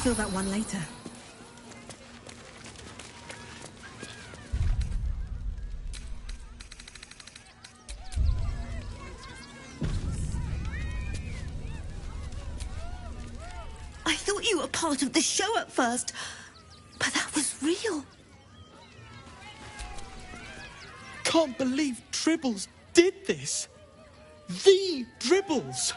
fill that one later. I thought you were part of the show at first, but that was real. Can't believe Dribbles did this. The Dribbles.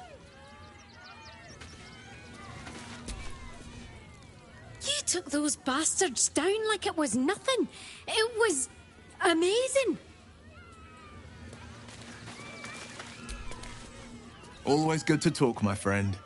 You took those bastards down like it was nothing. It was amazing. Always good to talk, my friend.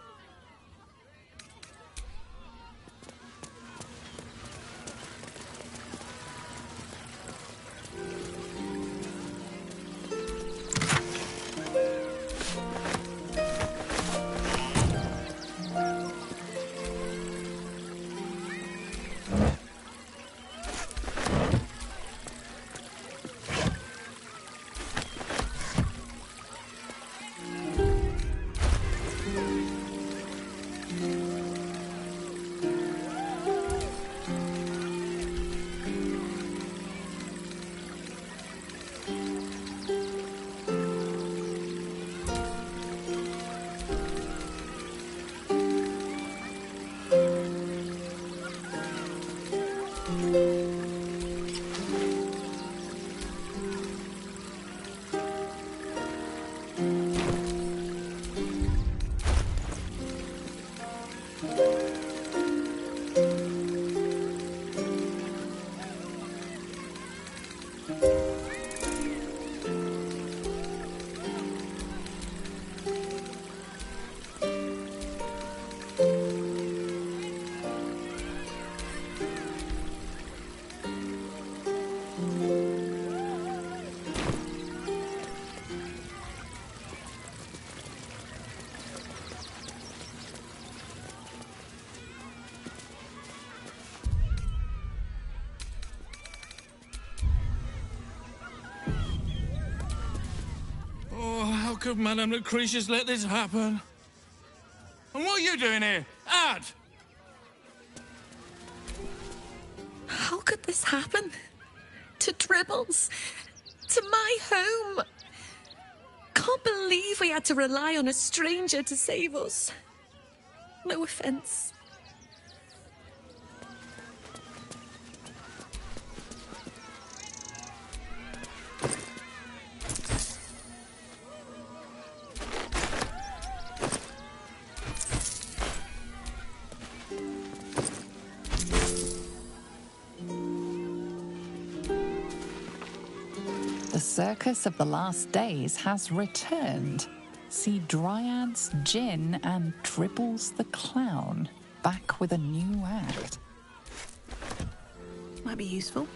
How could Madame Lucretius let this happen? And what are you doing here? Ad! How could this happen? To Dribbles? To my home? Can't believe we had to rely on a stranger to save us. No offense. The circus of the last days has returned. See Dryads, Jinn, and Dribbles the Clown back with a new act. Might be useful.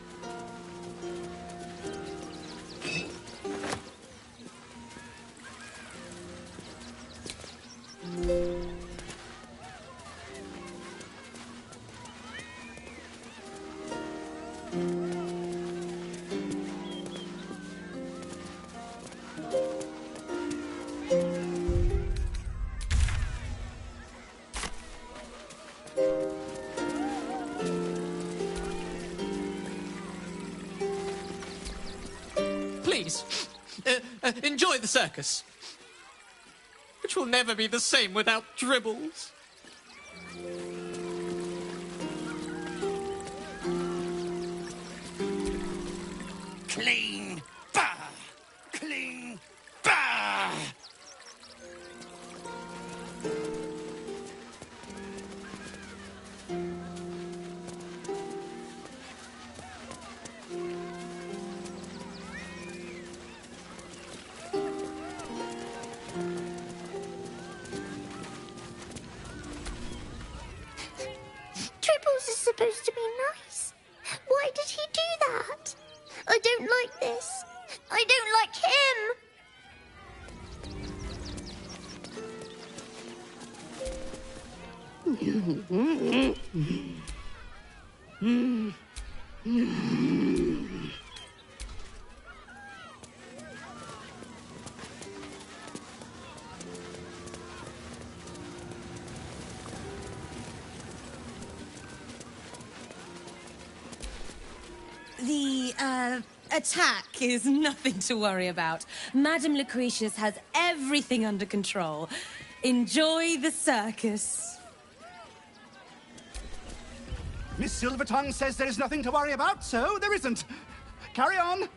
Please, enjoy the circus, which will never be the same without Dribbles. Clean, bah! Clean, bah! Dribbles is supposed to be nice. Why did he do that? I don't like this. I don't like him. attack is nothing to worry about. Madame Lucretius has everything under control. Enjoy the circus. Miss Silvertongue says there is nothing to worry about, so there isn't. Carry on.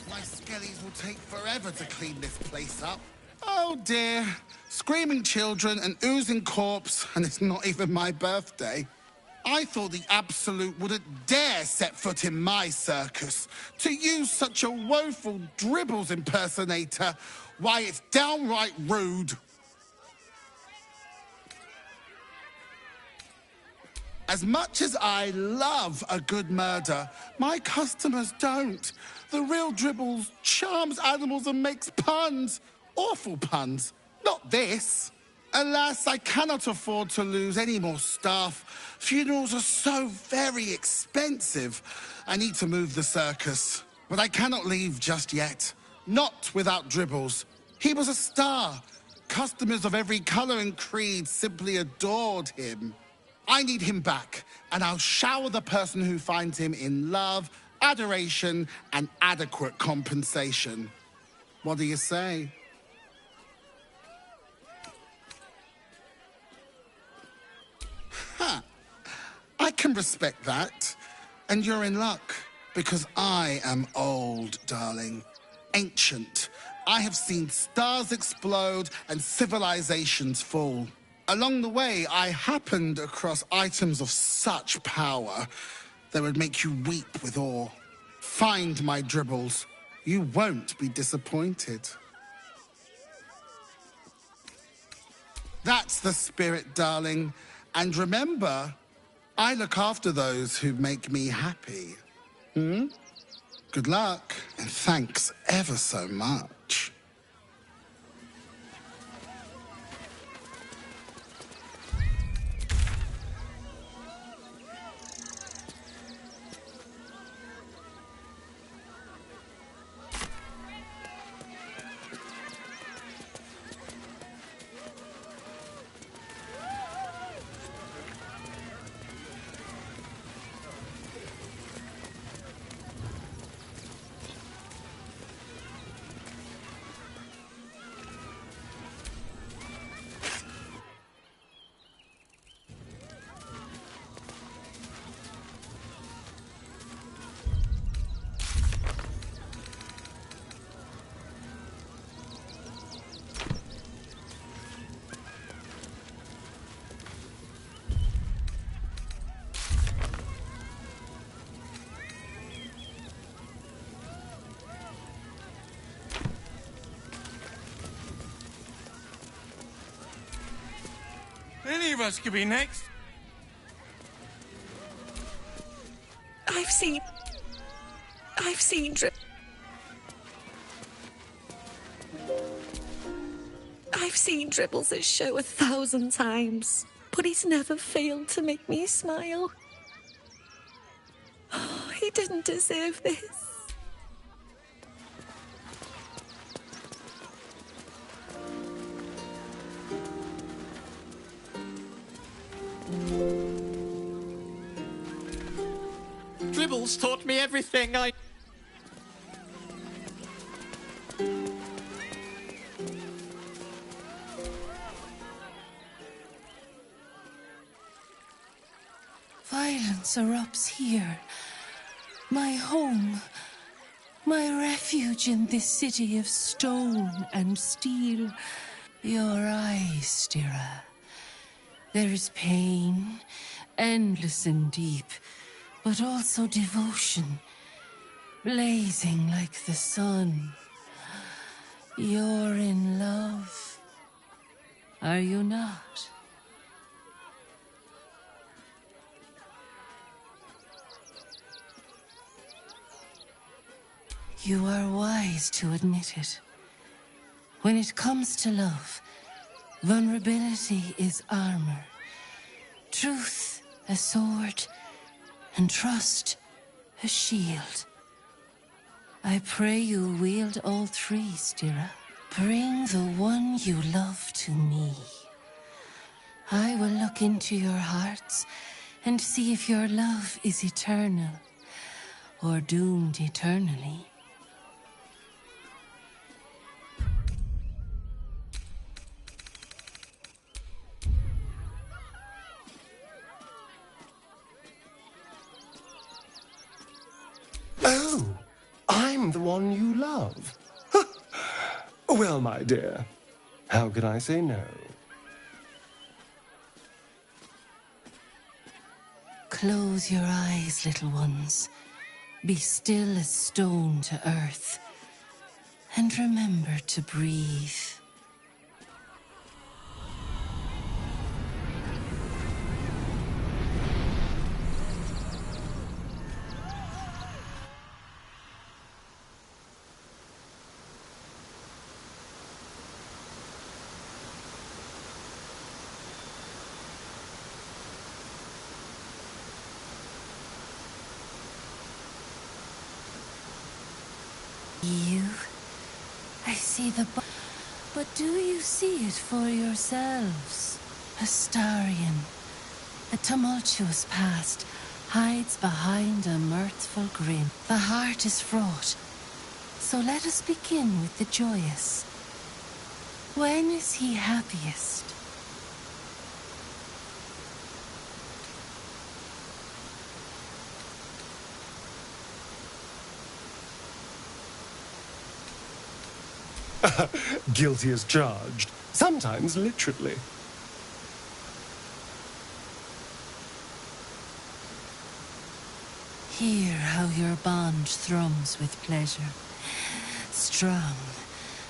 My skellies will take forever to clean this place up. Oh dear. Screaming children, an oozing corpse, and it's not even my birthday. I thought the Absolute wouldn't dare set foot in my circus. To use such a woeful Dribbles impersonator, why, it's downright rude. As much as I love a good murder, my customers don't. The real Dribbles charms animals and makes puns. Awful puns. Not this. Alas, I cannot afford to lose any more staff. Funerals are so very expensive. I need to move the circus. But I cannot leave just yet. Not without Dribbles. He was a star. Customers of every colour and creed simply adored him. I need him back, and I'll shower the person who finds him in love, adoration, and adequate compensation. What do you say? Huh. I can respect that. And you're in luck, because I am old, darling. Ancient. I have seen stars explode and civilizations fall. Along the way, I happened across items of such power that would make you weep with awe. Find my Dribbles. You won't be disappointed. That's the spirit, darling. And remember, I look after those who make me happy. Good luck, and thanks ever so much. Any of us could be next. I've seen Dribbles' show 1,000 times, but he's never failed to make me smile. Oh, he didn't deserve this. Dribbles taught me everything I... Violence erupts here. My home. My refuge in this city of stone and steel. Your eyes, Stira. There is pain, endless and deep, but also devotion, blazing like the sun. You're in love, are you not? You are wise to admit it. When it comes to love, vulnerability is armor, truth a sword, and trust a shield. I pray you wield all three, Stira. Bring the one you love to me. I will look into your hearts and see if your love is eternal or doomed eternally. Oh, I'm the one you love. Well, my dear, how could I say no? Close your eyes, little ones. Be still as stone to earth. And remember to breathe. I see the but do you see it for yourselves? Astarion, a tumultuous past, hides behind a mirthful grin. The heart is fraught, so let us begin with the joyous. When is he happiest? Guilty as charged, sometimes literally. Hear how your bond thrums with pleasure. Strong,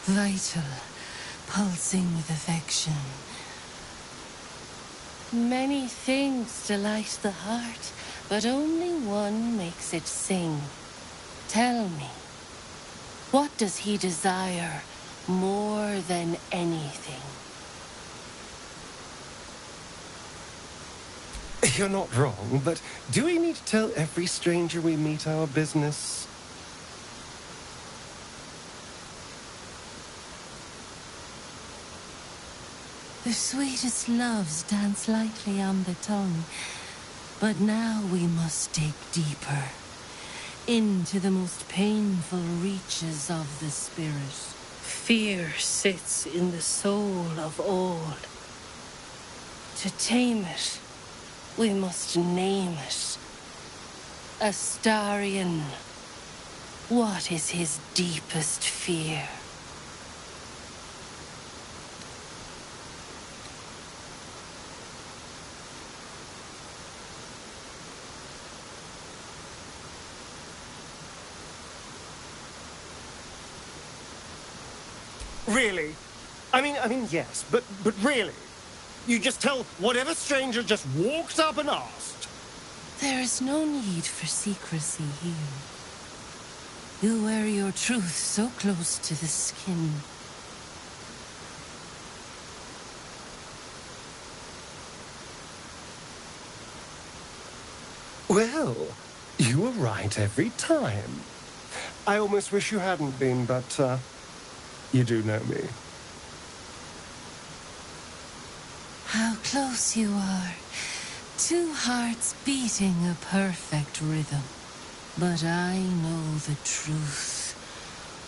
vital, pulsing with affection. Many things delight the heart, but only one makes it sing. Tell me, what does he desire more than anything? You're not wrong, but do we need to tell every stranger we meet our business? The sweetest loves dance lightly on the tongue, but now we must dig deeper, into the most painful reaches of the spirit. Fear sits in the soul of all. To tame it, we must name it. Astarion, what is his deepest fear? Really? I mean, yes, but really? You just tell whatever stranger just walked up and asked? There is no need for secrecy here. You wear your truth so close to the skin. Well, you were right every time. I almost wish you hadn't been, but, you do know me. How close you are. Two hearts beating a perfect rhythm. But I know the truth.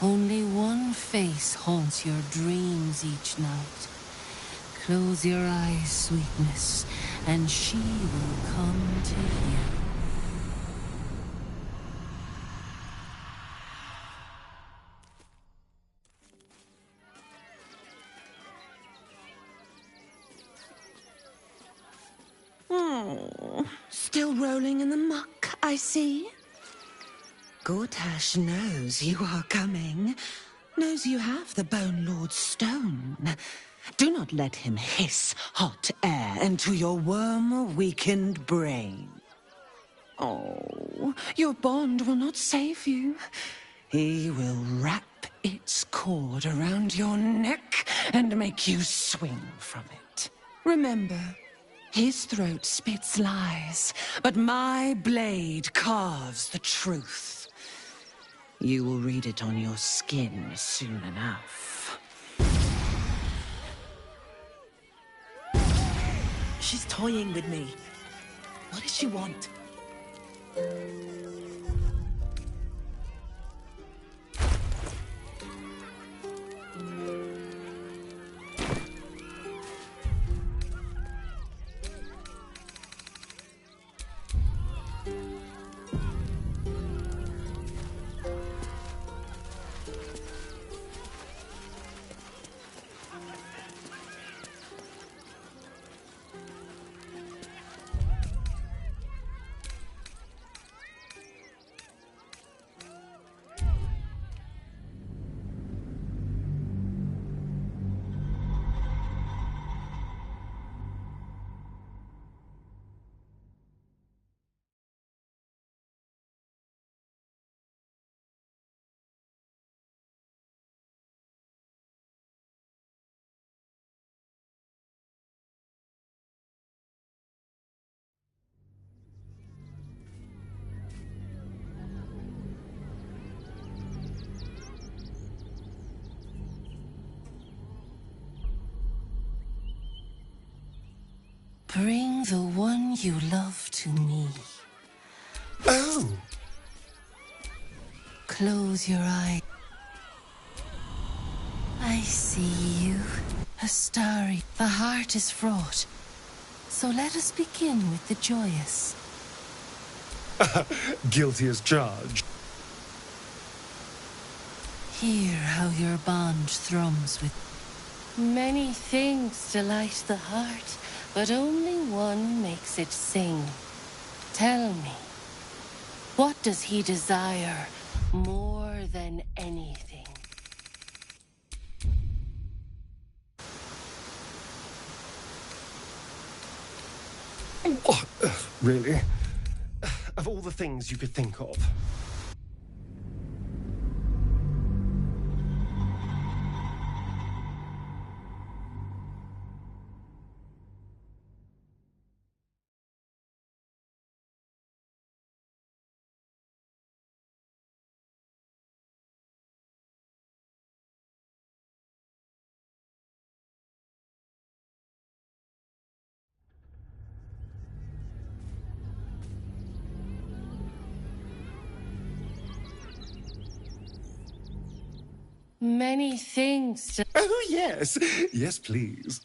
Only one face haunts your dreams each night. Close your eyes, sweetness, and she will come to you. Still rolling in the muck, I see. Gortash knows you are coming. Knows you have the Bone Lord's stone. Do not let him hiss hot air into your worm-weakened brain. Oh, your bond will not save you. He will wrap its cord around your neck and make you swing from it. Remember, his throat spits lies, but my blade carves the truth. You will read it on your skin soon enough. She's toying with me. What does she want? Bring the one you love to me. Oh! Close your eyes. I see you. A starry. The heart is fraught. So let us begin with the joyous. Guilty as charged. Hear how your bond thrums with... Many things delight the heart, but only one makes it sing. Tell me, what does he desire more than anything? Oh, really? Of all the things you could think of. Many things to... Oh, yes. Yes, please.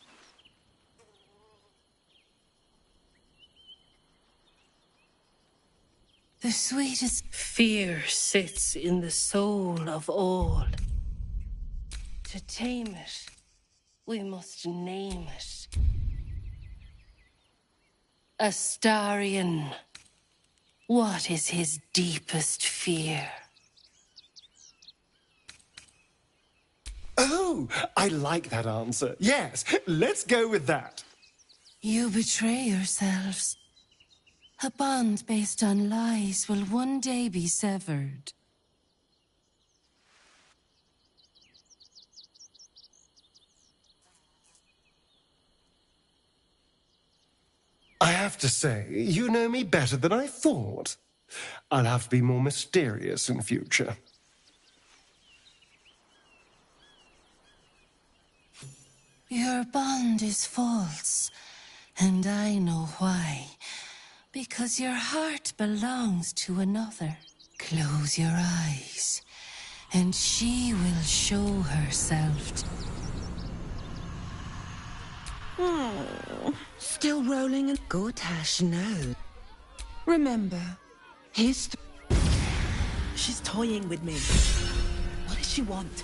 The sweetest fear sits in the soul of all. To tame it, we must name it. Astarion, what is his deepest fear? Oh, I like that answer. Yes, let's go with that. You betray yourselves. A bond based on lies will one day be severed. I have to say, you know me better than I thought. I'll have to be more mysterious in future. Your bond is false, and I know why. Because your heart belongs to another. Close your eyes, and she will show herself. Still rolling and Gortash, no. Remember, his... She's toying with me. What does she want?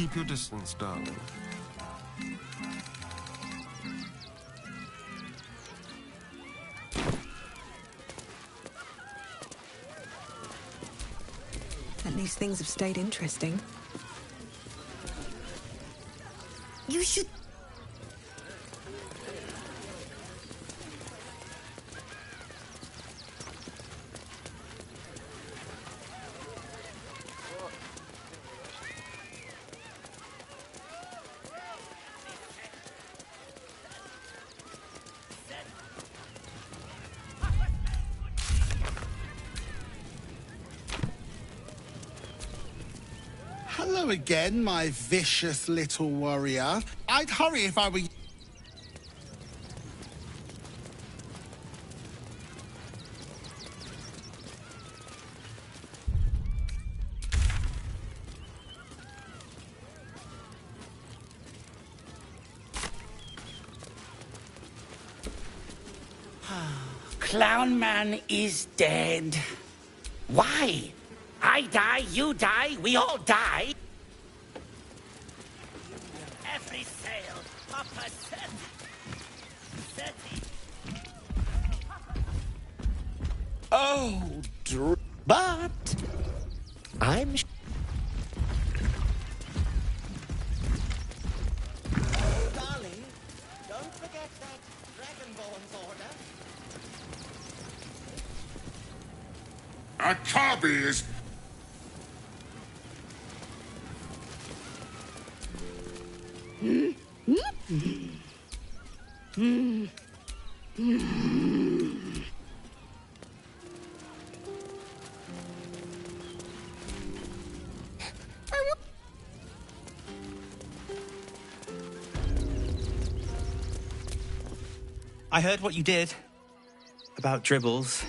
Keep your distance, darling. At least things have stayed interesting. You should... Hello again, my vicious little warrior. I'd hurry if I were... Clown Man is dead. Why? I die, you die, we all die. Every sail, Papa set. Oh, but I'm. Darling, don't forget that Dragonborn's order. A tabby is... I heard what you did about dribbles.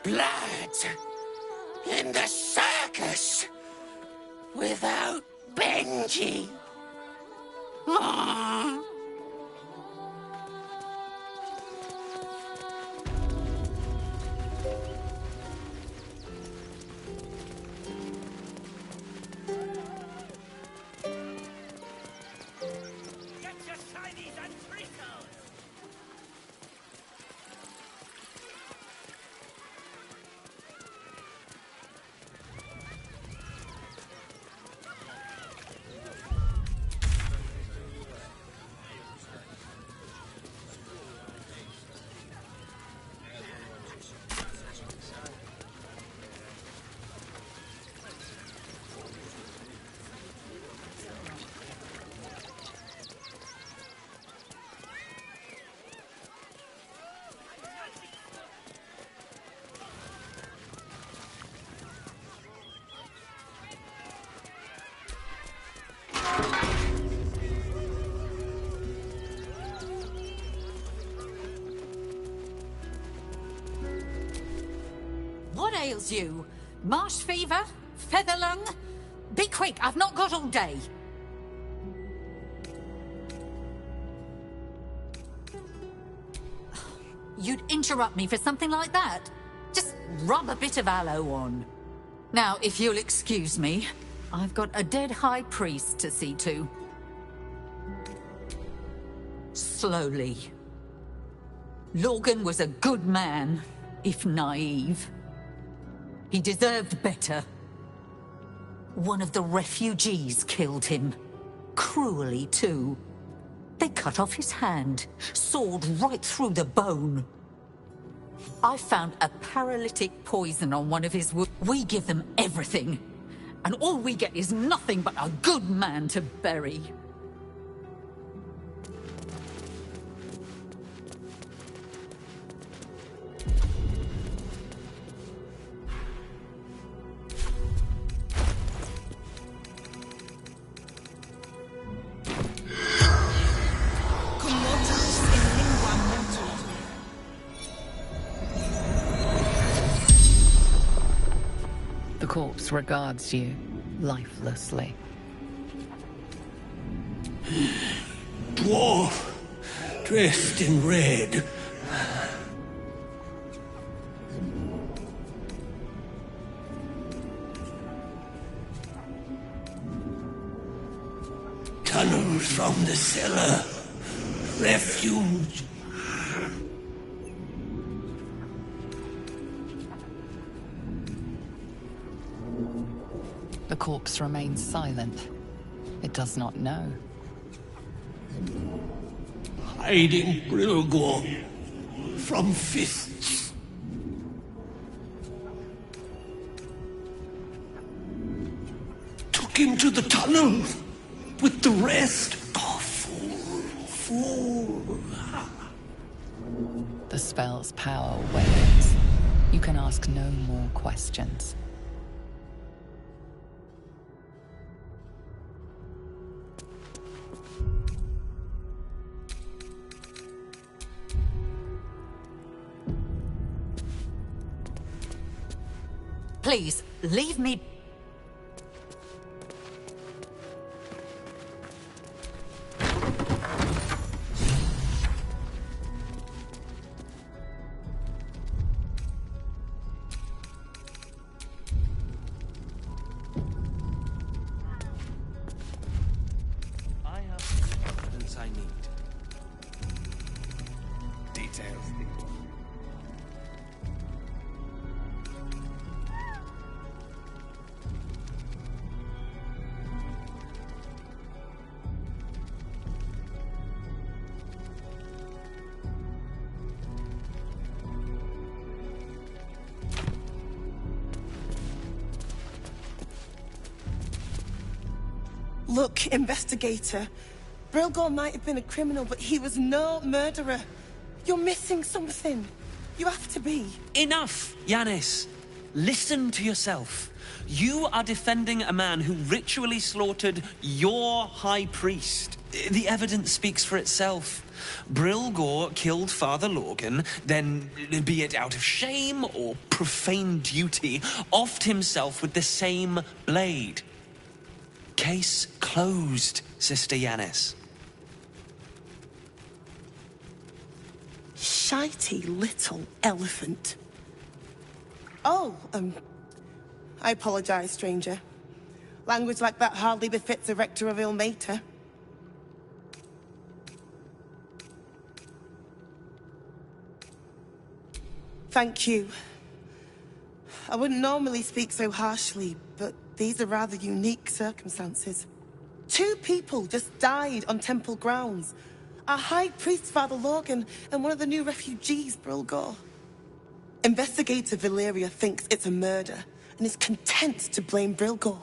Blood in the circus without Benji. Aww. Get your shinies and treacles! What ails you? Marsh fever? Feather lung? Be quick, I've not got all day. You'd interrupt me for something like that? Just rub a bit of aloe on. Now, if you'll excuse me, I've got a dead high priest to see to. Slowly. Lorgan was a good man, if naive. He deserved better. One of the refugees killed him. Cruelly, too. They cut off his hand, sawed right through the bone. I found a paralytic poison on one of his wounds. We give them everything, and all we get is nothing but a good man to bury. The corpse regards you lifelessly. Dwarf, dressed in red. tunnel from the cellar. Refuge. The corpse remains silent. It does not know. Hiding Brilgor from fists. Took him to the tunnel with the rest. Oh, fool. The spell's power wanes. You can ask no more questions. Please, leave me. I have the evidence I need. Details. Look, investigator. Brilgor might have been a criminal, but he was no murderer. You're missing something. You have to be. Enough, Yanis. Listen to yourself. You are defending a man who ritually slaughtered your high priest. The evidence speaks for itself. Brilgor killed Father Lorgan, then, be it out of shame or profane duty, offed himself with the same blade. Case closed, Sister Yanis. Shitey little elephant. Oh, I apologize, stranger. Language like that hardly befits a rector of Ilmater. Thank you. I wouldn't normally speak so harshly, but these are rather unique circumstances. 2 people just died on temple grounds. Our High Priest, Father Lorgan, and one of the new refugees, Brilgor. Investigator Valeria thinks it's a murder, and is content to blame Brilgor,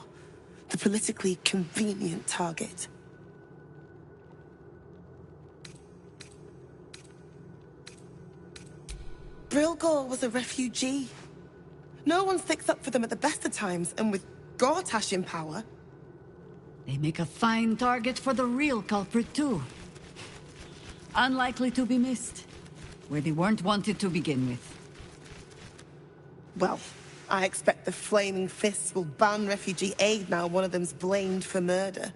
the politically convenient target. Brilgor was a refugee. No one sticks up for them at the best of times, and with Gortash in power... They make a fine target for the real culprit, too. Unlikely to be missed, where they weren't wanted to begin with. Well, I expect the Flaming Fists will ban refugee aid now one of them's blamed for murder.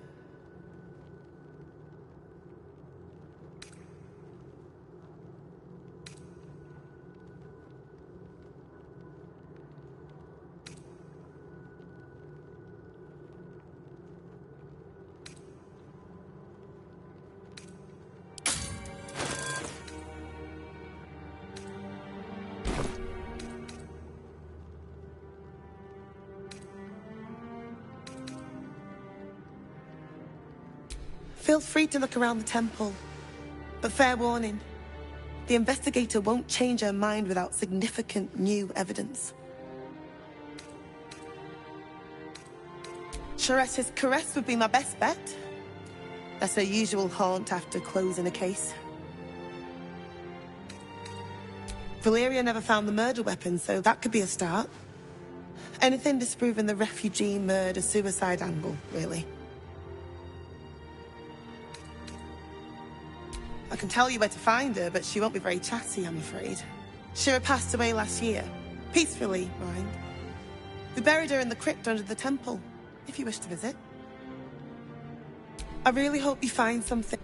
Feel free to look around the temple. But fair warning, the investigator won't change her mind without significant new evidence. Charette's caress would be my best bet. That's her usual haunt after closing a case. Valeria never found the murder weapon, so that could be a start. Anything disproving the refugee murder-suicide angle, really. I can tell you where to find her, but she won't be very chatty, I'm afraid. Shira passed away last year. Peacefully, mind. We buried her in the crypt under the temple, if you wish to visit. I really hope you find something.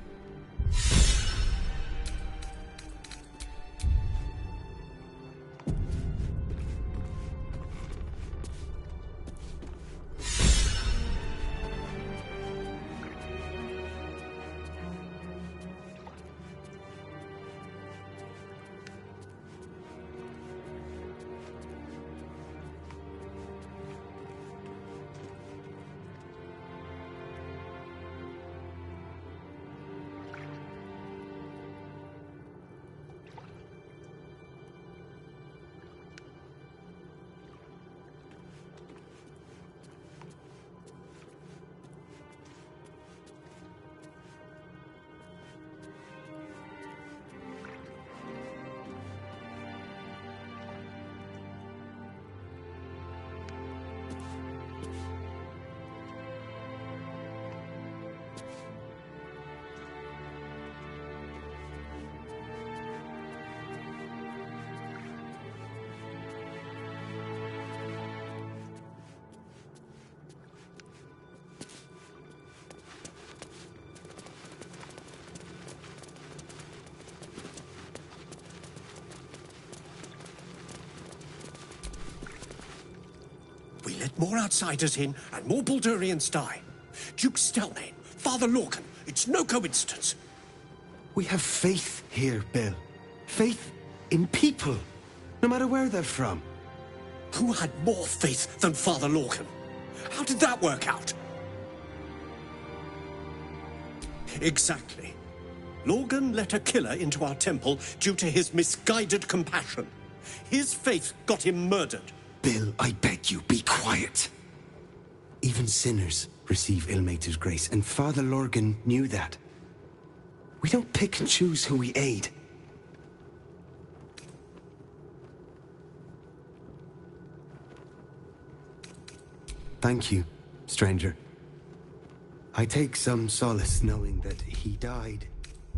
let more outsiders in, and more Baldurians die. Duke Stelmane, Father Lorcan, it's no coincidence. We have faith here, Bill. Faith in people, no matter where they're from. Who had more faith than Father Lorcan? How did that work out? Exactly. Lorcan let a killer into our temple due to his misguided compassion. His faith got him murdered. Bill, I beg you, be quiet. Even sinners receive Ilmater's grace, and Father Lorcan knew that. We don't pick and choose who we aid. Thank you, stranger. I take some solace knowing that he died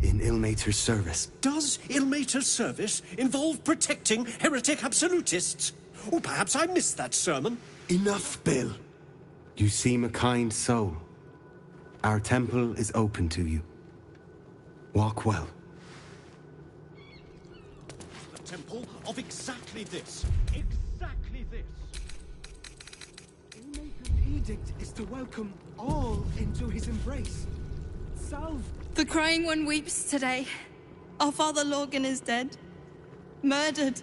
in Ilmater's service. Does Ilmater's service involve protecting heretic absolutists? Or perhaps I missed that sermon. Enough, Bill. You seem a kind soul. Our temple is open to you. Walk well. The temple of exactly this. Exactly this. Ilmater's edict is to welcome all into his embrace. Salve. The Crying One weeps today. Our Father Lorcan is dead. Murdered.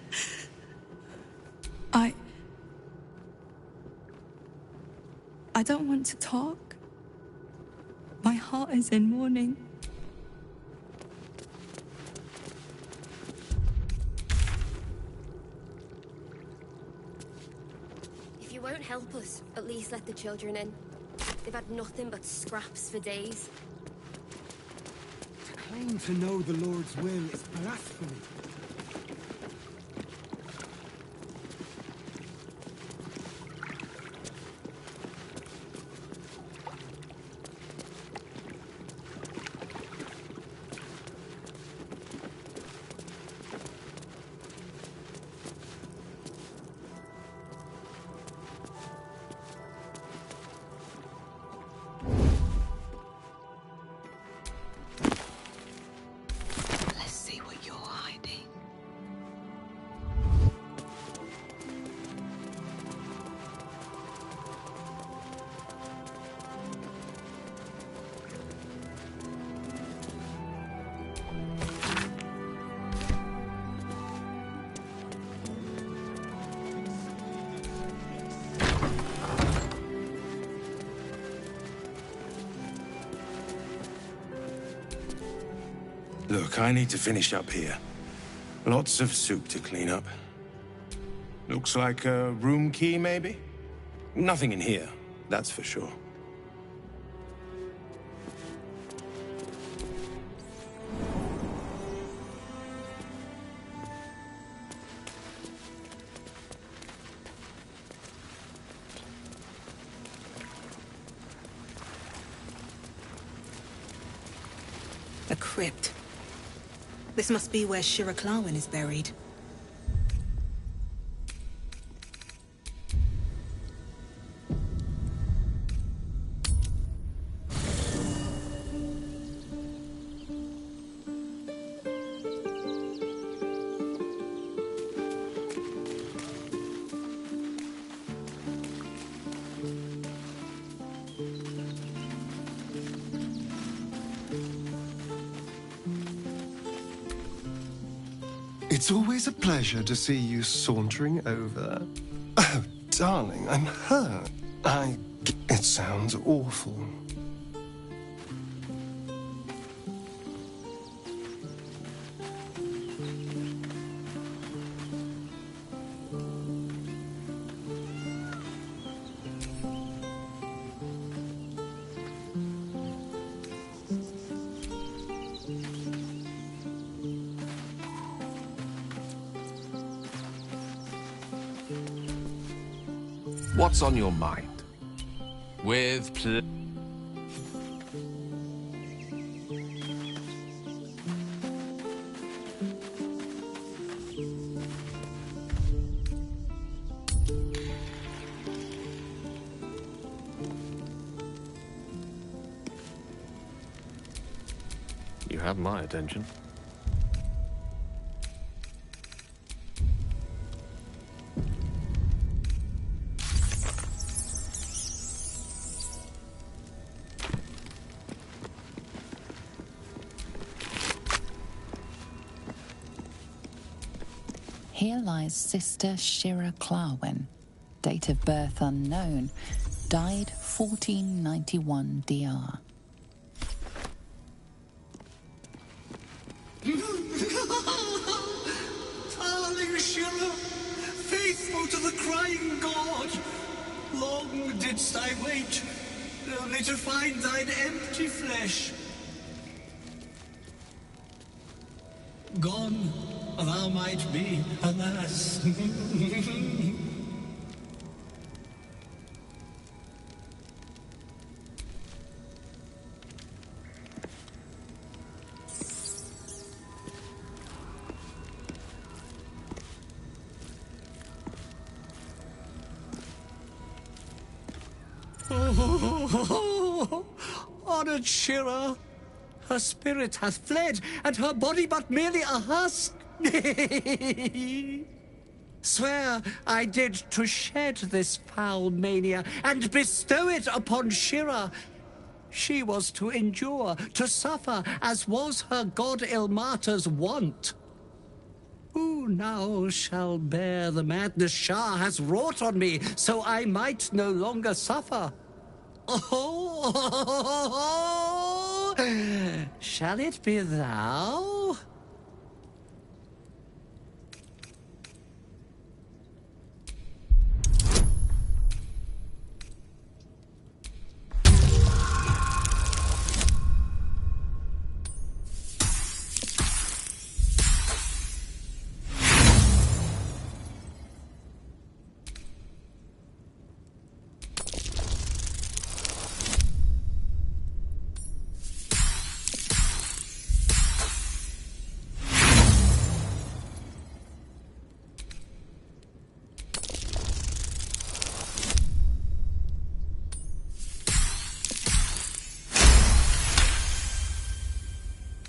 I don't want to talk. My heart is in mourning. If you won't help us, at least let the children in. They've had nothing but scraps for days. To claim to know the Lord's will is blasphemy. Look, I need to finish up here. Lots of soup to clean up. Looks like a room key, maybe? Nothing in here, that's for sure. A crypt. This must be where Shira Clawin is buried. It's always a pleasure to see you sauntering over. Oh, darling, I'm hurt. It sounds awful. What's on your mind? With You have my attention. Here lies Sister Shira Clawin, date of birth unknown, died 1491 DR. Darling Shira, faithful to the crying god, long didst I wait, only to find thine empty flesh. Gone thou might be, alas. Honored Shira, her spirit hath fled, and her body but merely a husk. Swear I did to shed this foul mania and bestow it upon Shira. She was to endure, to suffer, as was her god Ilmata's wont. Who now shall bear the madness Shah has wrought on me, so I might no longer suffer? Oh, shall it be thou?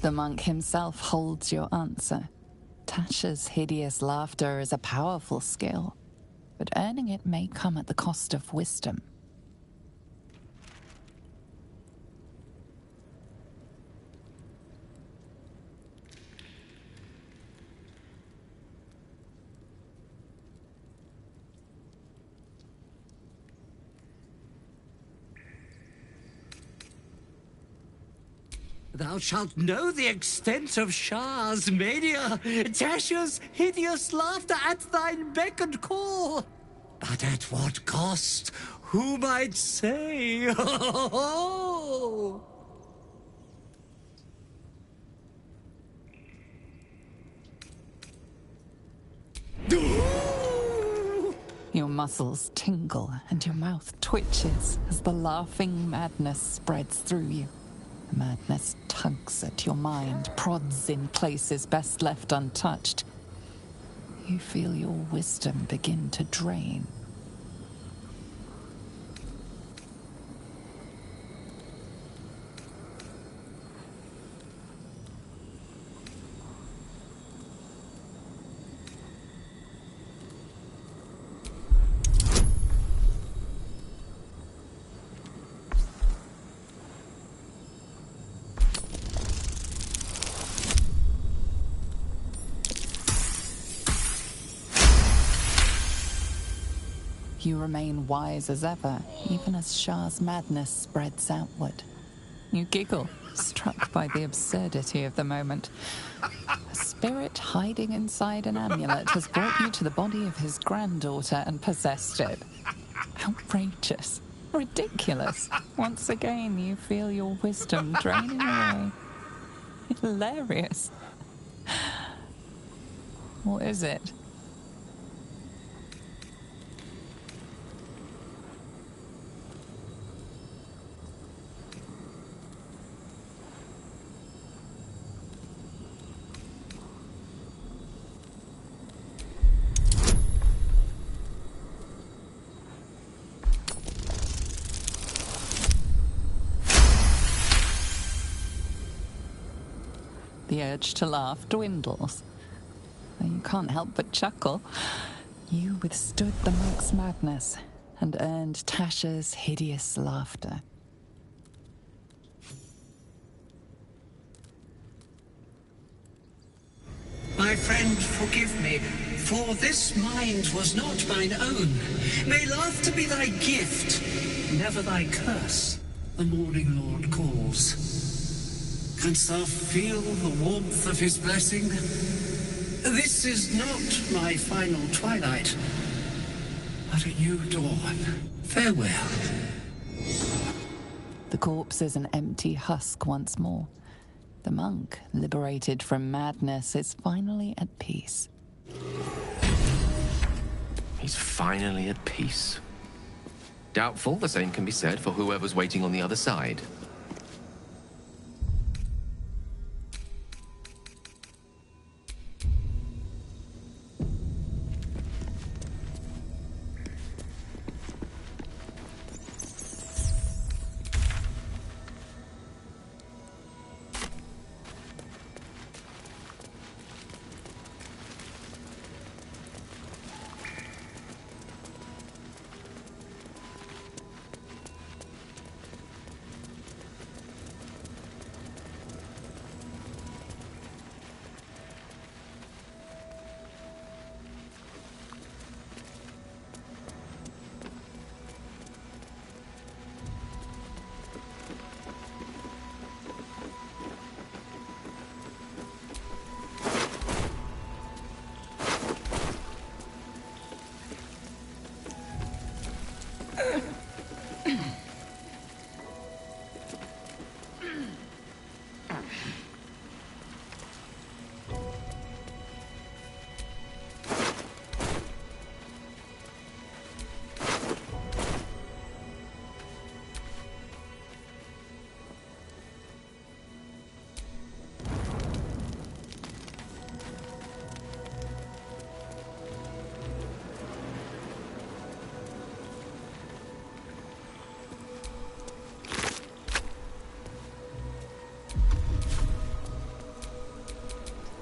The monk himself holds your answer. Tasha's hideous laughter is a powerful skill, but earning it may come at the cost of wisdom. Thou shalt know the extent of Shah's mania, Tasha's hideous laughter at thine beck and call. But at what cost? Who might say? Your muscles tingle and your mouth twitches as the laughing madness spreads through you. The madness tugs at your mind, prods in places best left untouched. You feel your wisdom begin to drain. You remain wise as ever, even as Shah's madness spreads outward. You giggle, struck by the absurdity of the moment. A spirit hiding inside an amulet has brought you to the body of his granddaughter and possessed it. Outrageous. Ridiculous. Once again, you feel your wisdom draining away. Hilarious. What is it? The urge to laugh dwindles. You can't help but chuckle. You withstood the monk's madness and earned Tasha's hideous laughter. My friend, forgive me, For this mind was not mine own. May love to be thy gift, never thy curse. The morning Lord calls. Canst thou feel the warmth of his blessing? This is not my final twilight, but a new dawn. Farewell. The corpse is an empty husk once more. The monk, liberated from madness, is finally at peace. He's finally at peace. Doubtful the same can be said for whoever's waiting on the other side.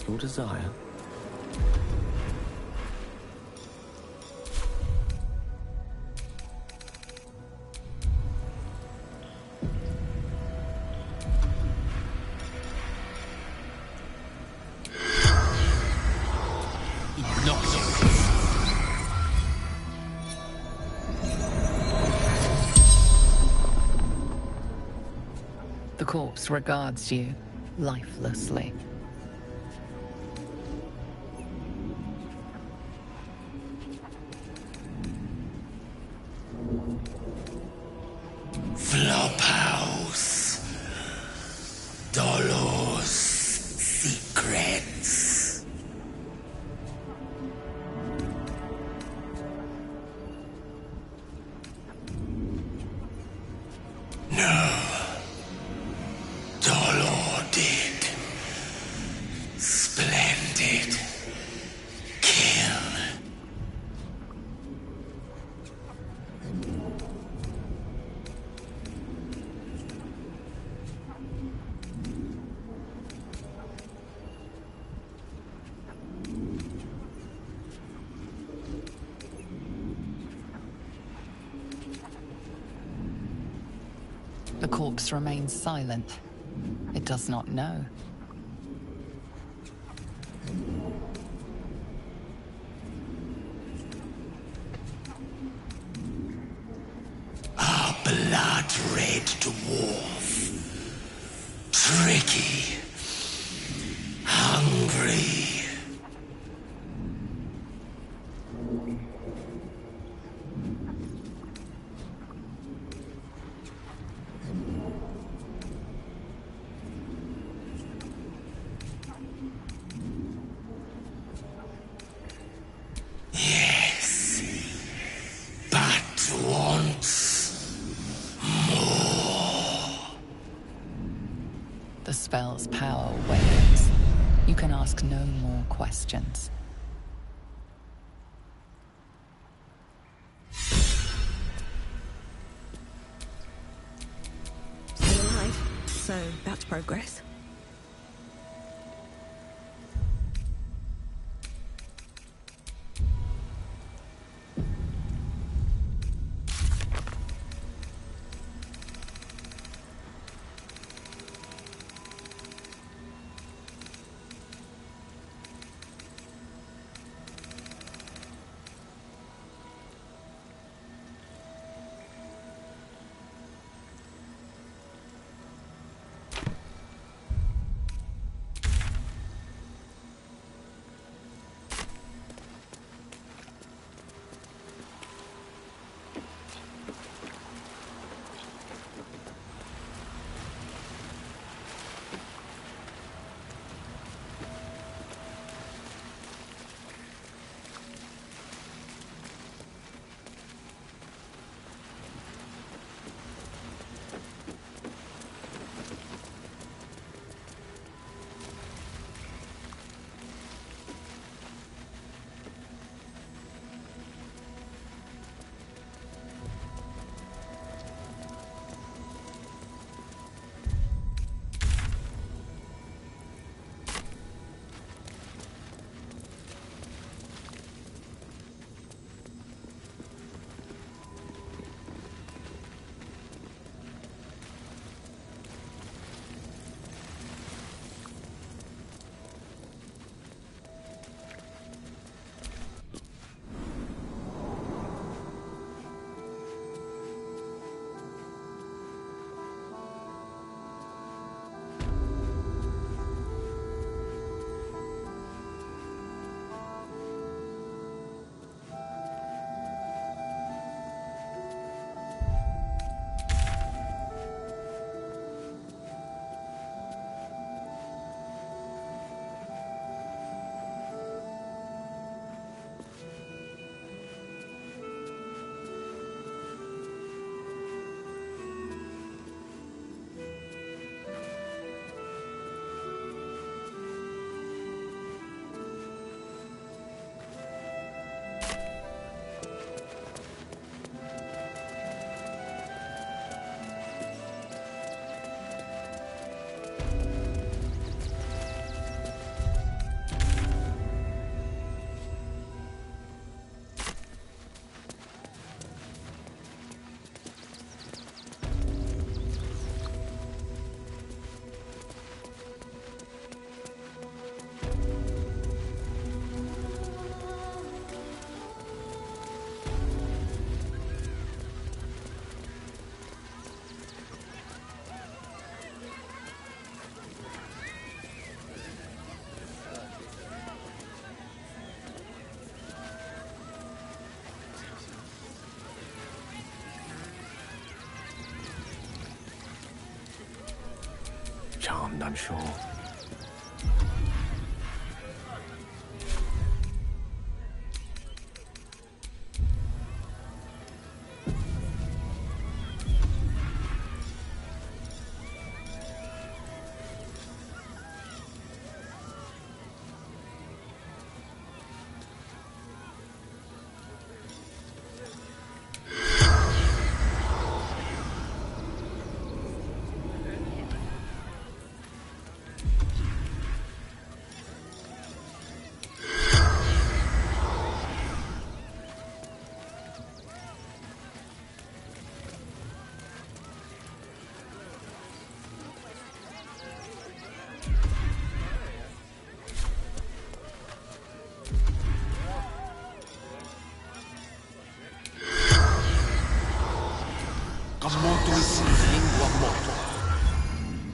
Your desire? The corpse regards you lifelessly. Flophouse. Dolor's secrets. No. Dolor did. Splendid. Kill. The corpse remains silent. It does not know. Our blood-red dwarf. Tricky. Hungry. Yes, but wants more. The spell's power wanes. You can ask no more questions. Still alive, so that's progress. charmed, I'm sure.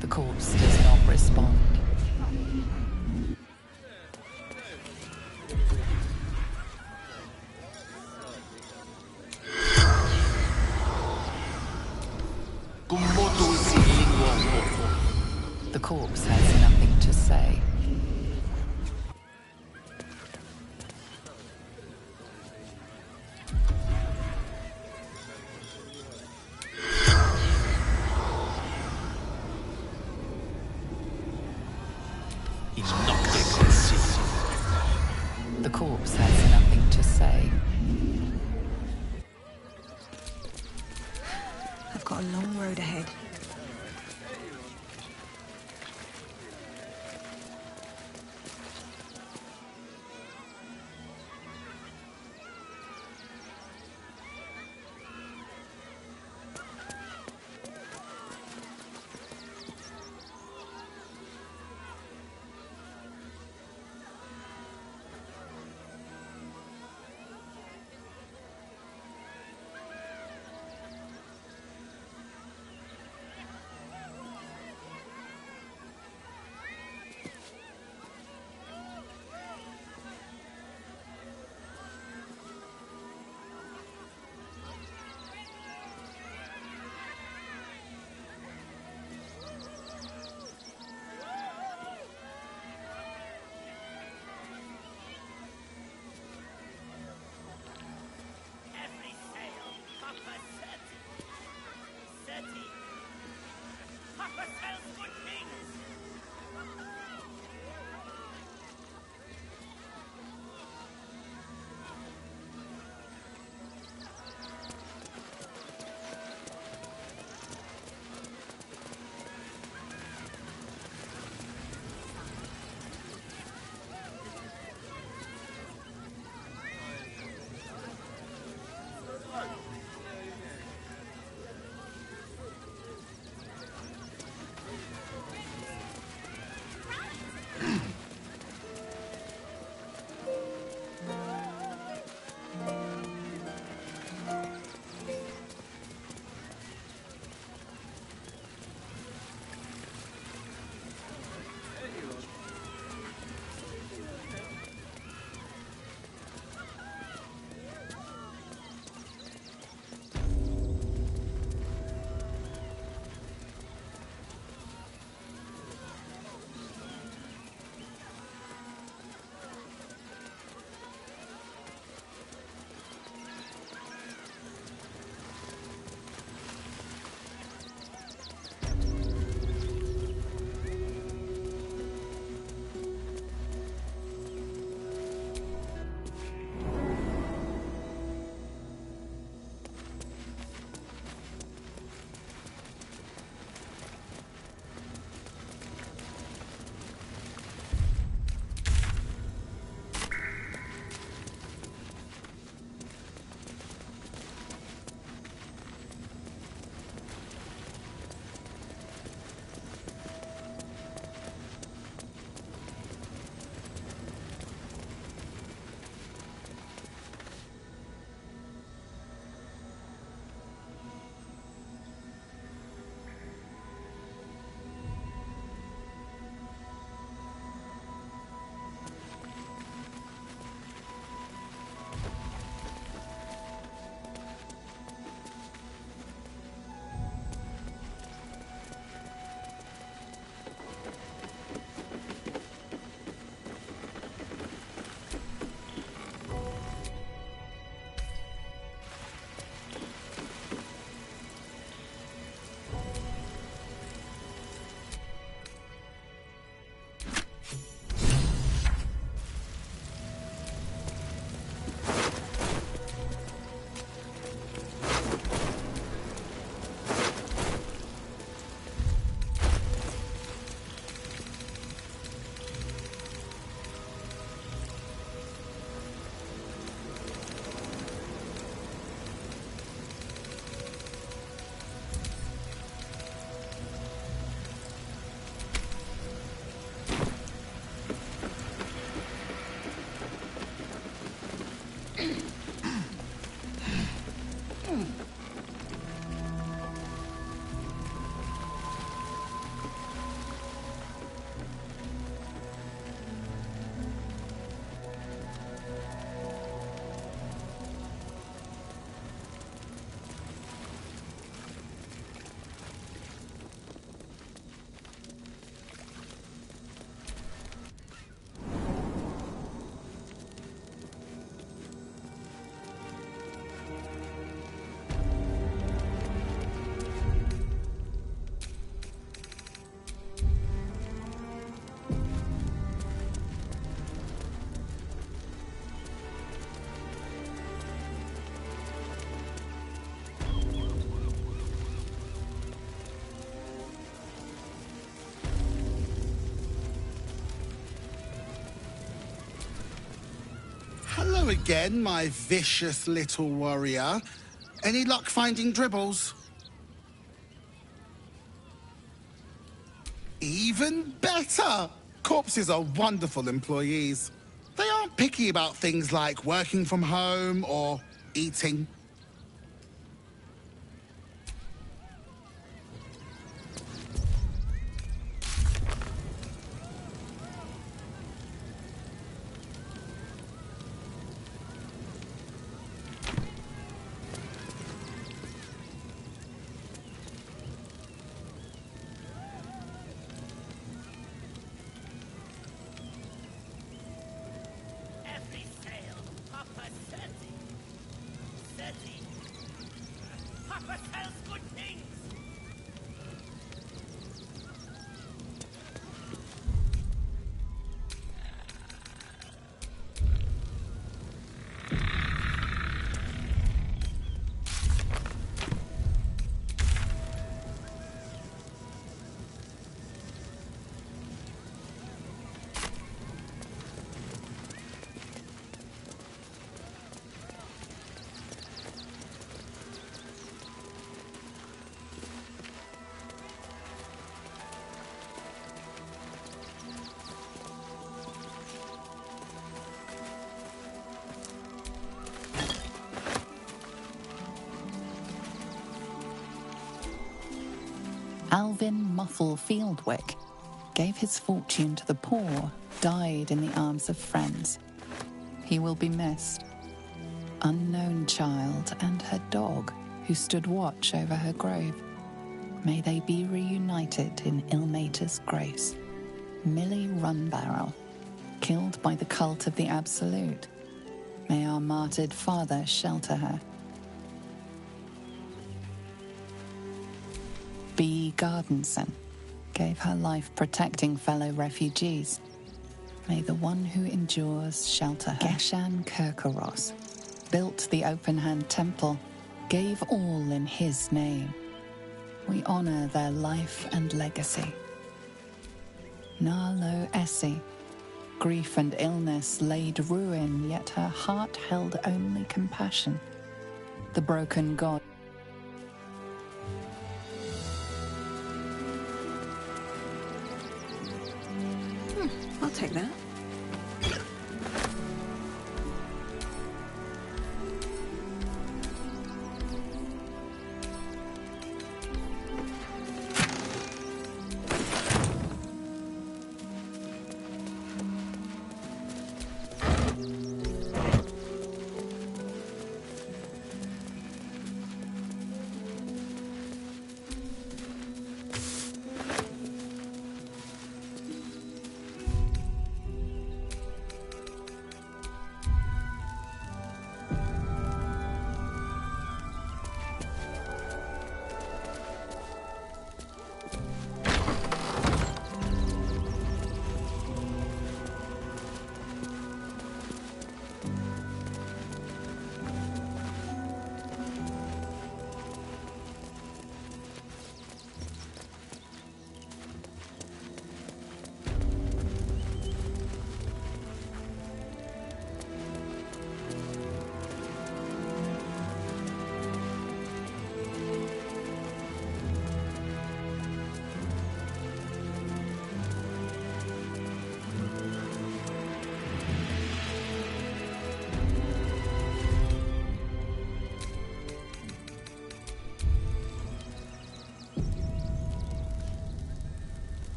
The corpse does not respond. The corpse has nothing to say. The corpse has nothing to say. I've got a long road ahead. Hello again, my vicious little warrior. Any luck finding dribbles? Even better! Corpses are wonderful employees. They aren't picky about things like working from home or eating. Alvin Muffle Fieldwick gave his fortune to the poor, died in the arms of friends. He will be missed. Unknown child and her dog, who stood watch over her grave. May they be reunited in Ilmater's grace. Millie Runbarrel, killed by the cult of the Absolute. May our martyred father shelter her. B. Gardenson gave her life protecting fellow refugees. May the one who endures shelter her. Geshan Kirkaros built the open-hand temple, gave all in his name. We honor their life and legacy. Narlo Essie, grief and illness laid ruin, yet her heart held only compassion. The broken god. I'll take that.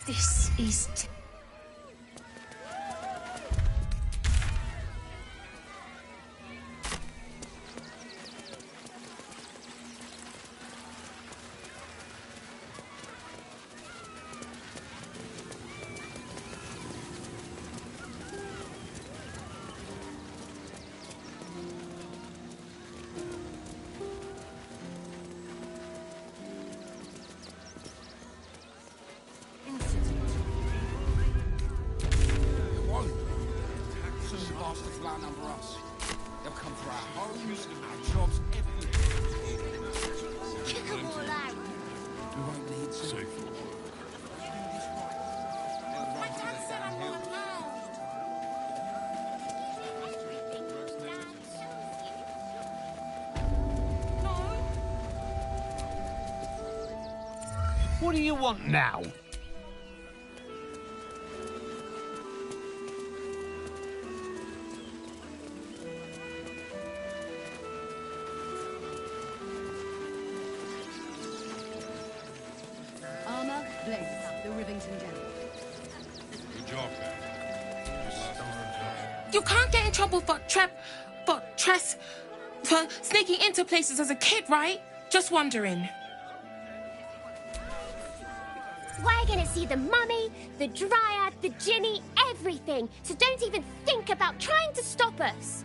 This is... What do you want now? Armor, blades, the Rivington Gem. Good job, man. You can't get in trouble for sneaking into places as a kid, right? Just wondering. We're gonna see the mummy, the dryad, the ginny, everything. So don't even think about trying to stop us.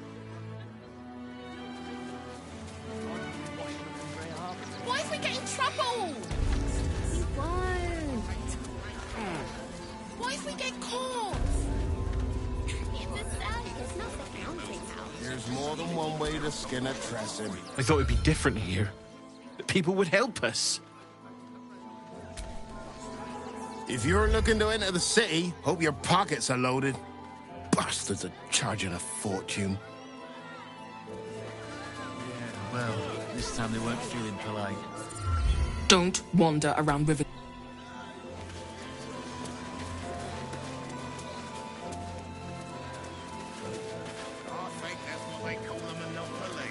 What if we get in trouble? We won't. What if we get caught? In the circus, not the counting house. There's more than one way to skin a Tresson. I thought it'd be different here. That people would help us. If you're looking to enter the city, hope your pockets are loaded. Bastards are charging a fortune. Yeah, well, this time they weren't feeling polite. Don't wander around River. I think that's what they call them monopoly.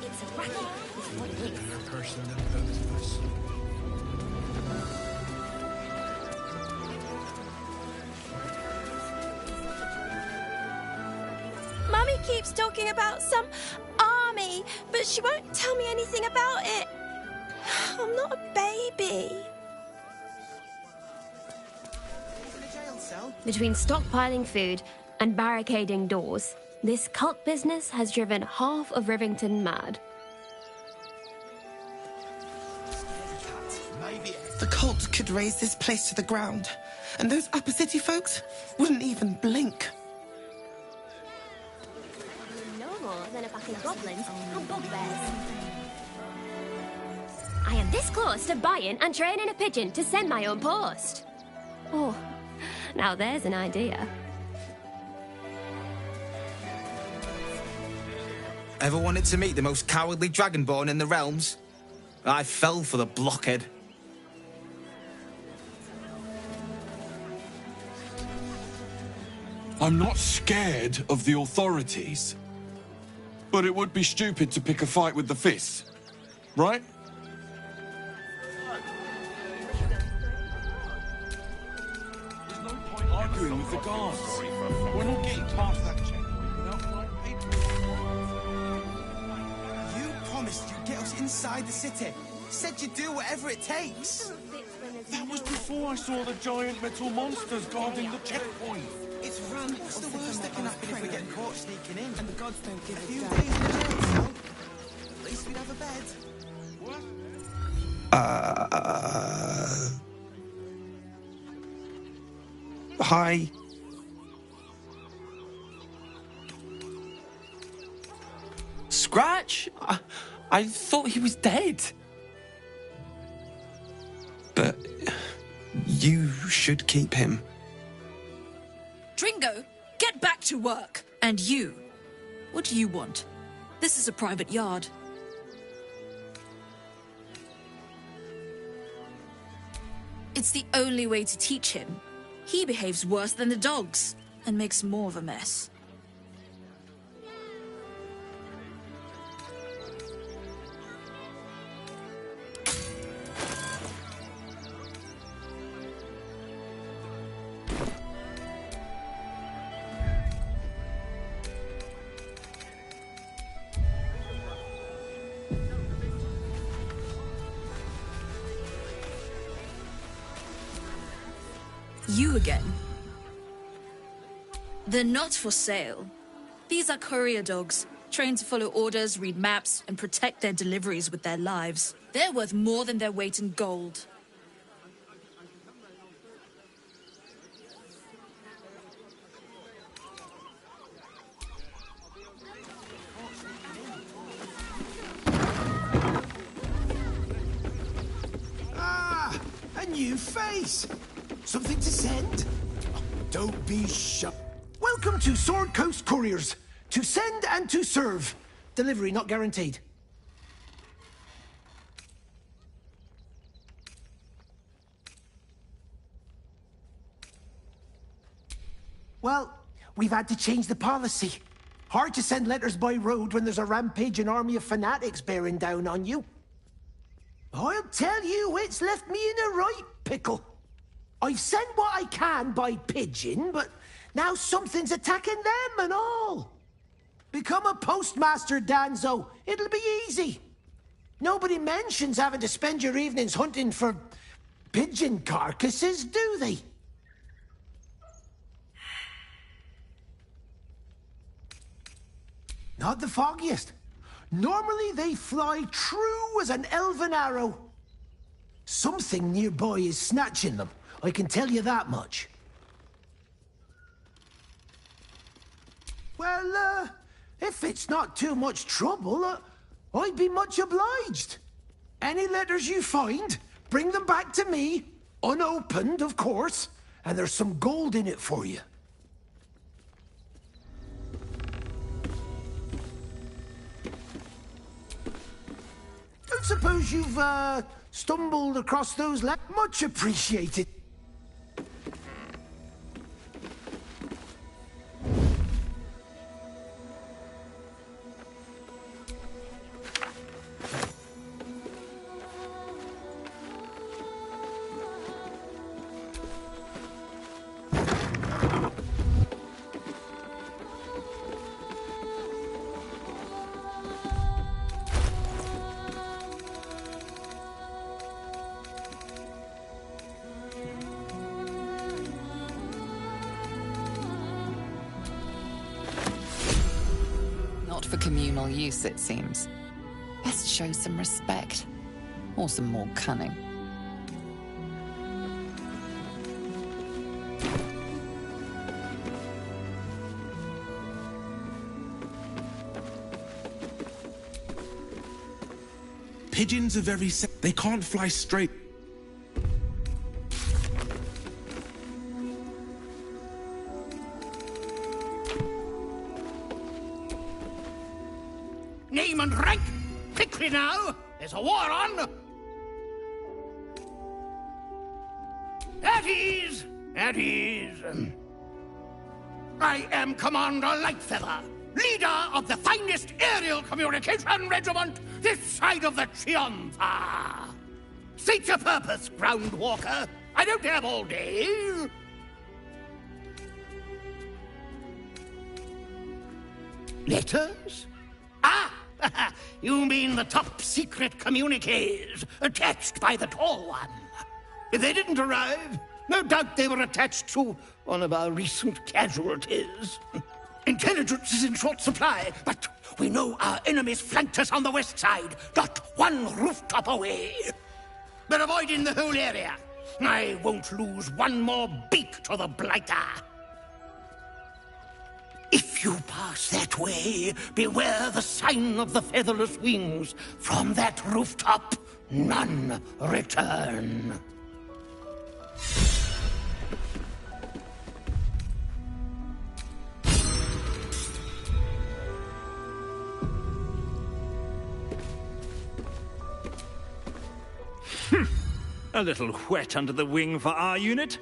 It's a racket. It's what it is. You're a person that poses us. Mummy keeps talking about some army, but she won't tell me anything about it. I'm not a baby. Between stockpiling food and barricading doors, this cult business has driven half of Rivington mad. The cult could raise this place to the ground, and those upper city folks wouldn't even blink. No more than a pack of goblins and bugbears. I am this close to buying and training a pigeon to send my own post. Oh, now there's an idea. Ever wanted to meet the most cowardly dragonborn in the realms? I fell for the blockhead. I'm not scared of the authorities. But it would be stupid to pick a fight with the fists, right? There's no point arguing with the guards. We're not getting past that checkpoint without flying paper. You promised you'd get us inside the city. Said you'd do whatever it takes. That was before I saw the giant metal monsters guarding the checkpoint. It's run. What's the worst that can happen if we get caught sneaking in? And the gods don't give a few days in jail cell. At least we'd have a bed. What? Hi. Scratch? I thought he was dead. But you should keep him. Dringo, get back to work. And you, what do you want? This is a private yard. It's the only way to teach him. He behaves worse than the dogs and makes more of a mess. You again. They're not for sale. These are courier dogs, trained to follow orders, read maps, and protect their deliveries with their lives. They're worth more than their weight in gold. Ah, a new face. Something to send? Oh, don't be shy. Welcome to Sword Coast Couriers. To send and to serve. Delivery not guaranteed. Well, we've had to change the policy. Hard to send letters by road when there's a rampaging army of fanatics bearing down on you. I'll tell you, it's left me in a right pickle. I've sent what I can by pigeon, but now something's attacking them and all. Become a postmaster, Danzo. It'll be easy. Nobody mentions having to spend your evenings hunting for pigeon carcasses, do they? Not the foggiest. Normally they fly true as an elven arrow. Something nearby is snatching them, I can tell you that much. Well, if it's not too much trouble, I'd be much obliged. Any letters you find, bring them back to me, unopened, of course, and there's some gold in it for you. Don't suppose you've, stumbled across those letters? Much appreciated. For communal use, it seems. Best show some respect. Or some more cunning. Pigeons are very they can't fly straight. Name and rank! Quickly now! There's a war on! At ease! At ease! I am Commander Lightfeather, leader of the finest aerial communication regiment this side of the Triumpha. State your purpose, Groundwalker. I don't have all day. Letters? Ah! You mean the top-secret communiques attached by the Tall One. If they didn't arrive, no doubt they were attached to one of our recent casualties. Intelligence is in short supply, but we know our enemies flanked us on the west side, not one rooftop away. They're avoiding the whole area. I won't lose one more beak to the blighter. If you pass that way, beware the sign of the featherless wings. From that rooftop, none return. A little wet under the wing for our unit.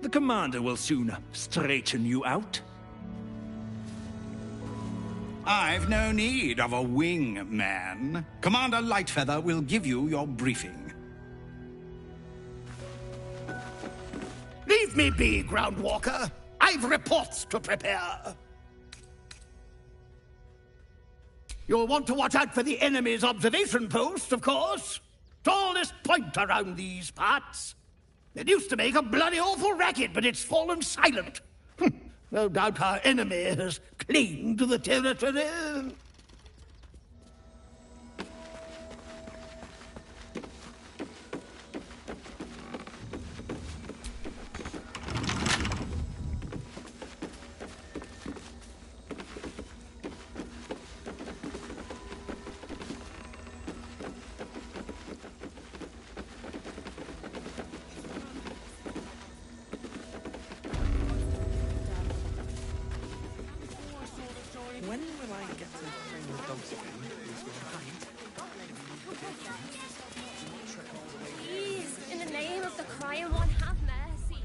The commander will soon straighten you out. I've no need of a wing man. Commander Lightfeather will give you your briefing. Leave me be, Groundwalker. I've reports to prepare. You'll want to watch out for the enemy's observation post, of course. Tallest point around these parts. It used to make a bloody awful racket, but it's fallen silent. No doubt our enemy has claimed the territory. When will I get to train the dogs again? Please, in the name of the crying one, have mercy.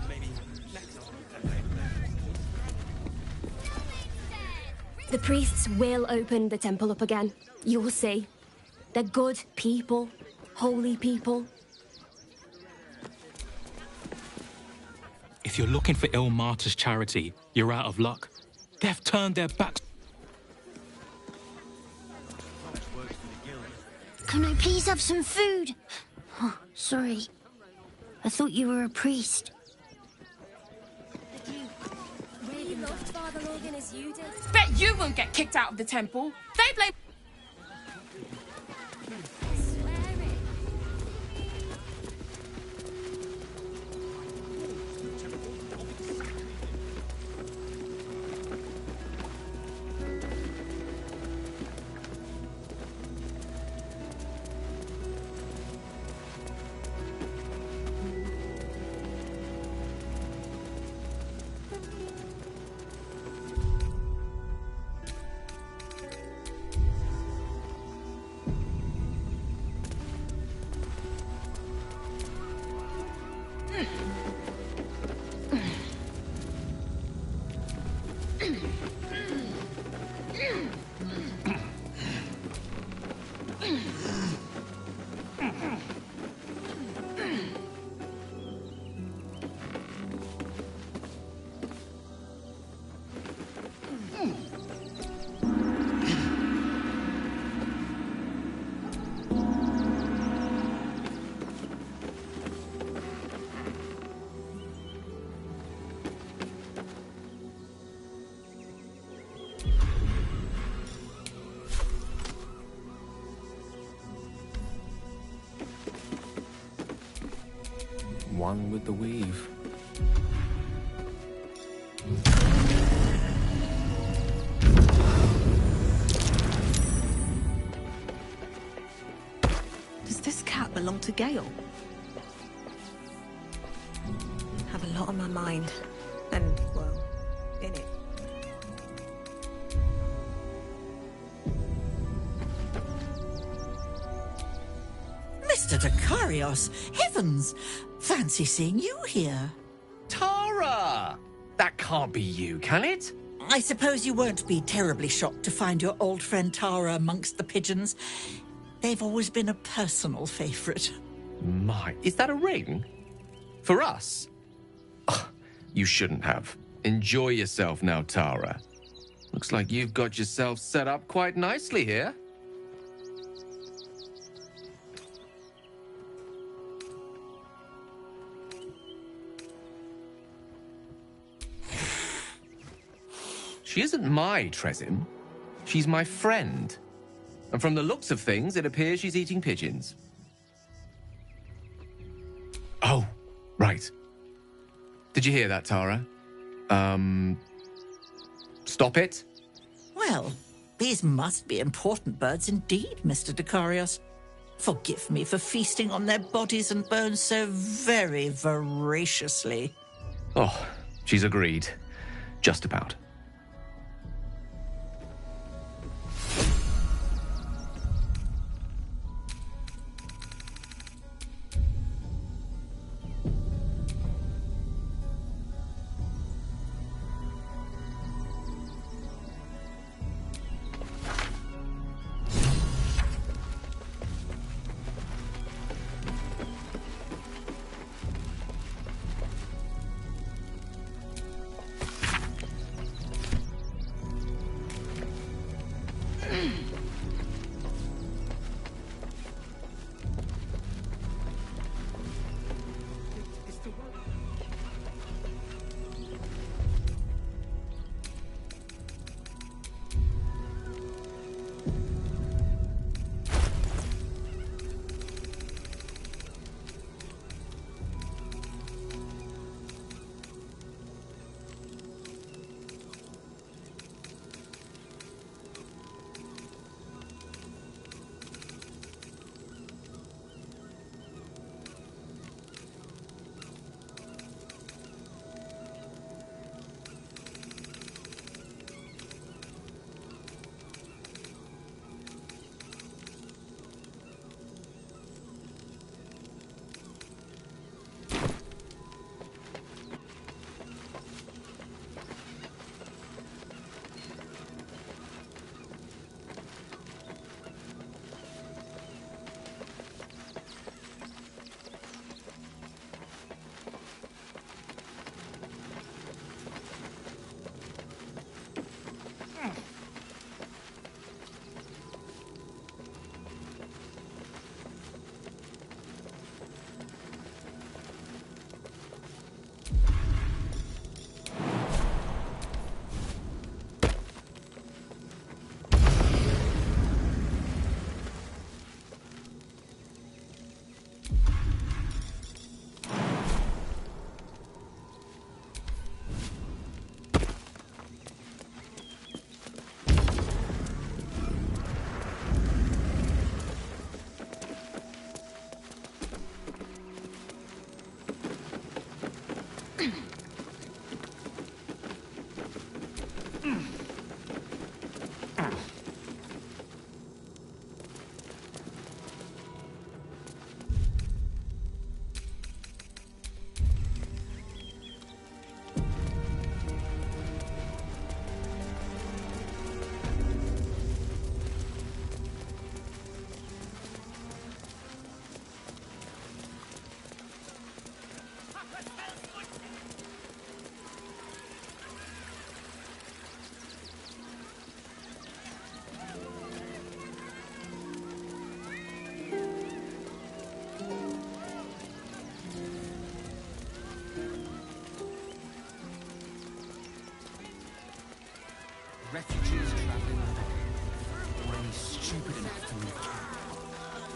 Maybe The priests will open the temple up again. You will see. They're good people. Holy people. If you're looking for Ilmater's charity, you're out of luck. They've turned their backs. Can I please have some food? Oh, sorry. I thought you were a priest. He loved Father Logan as you did. Bet you won't get kicked out of the temple. They blame... One with the weave. Does this cat belong to Gale? Have a lot on my mind. And, well, in it. Mr. Dakarios! Heavens! Fancy seeing you here. Tara! That can't be you, can it? I suppose you won't be terribly shocked to find your old friend Tara amongst the pigeons. They've always been a personal favourite. My, is that a ring? For us? Oh, you shouldn't have. Enjoy yourself now, Tara. Looks like you've got yourself set up quite nicely here. She isn't my Tresim. She's my friend. And from the looks of things, it appears she's eating pigeons. Oh, right. Did you hear that, Tara? Stop it? Well, these must be important birds indeed, Mr. Dakarios. Forgive me for feasting on their bodies and bones so very voraciously. Oh, she's agreed. Just about.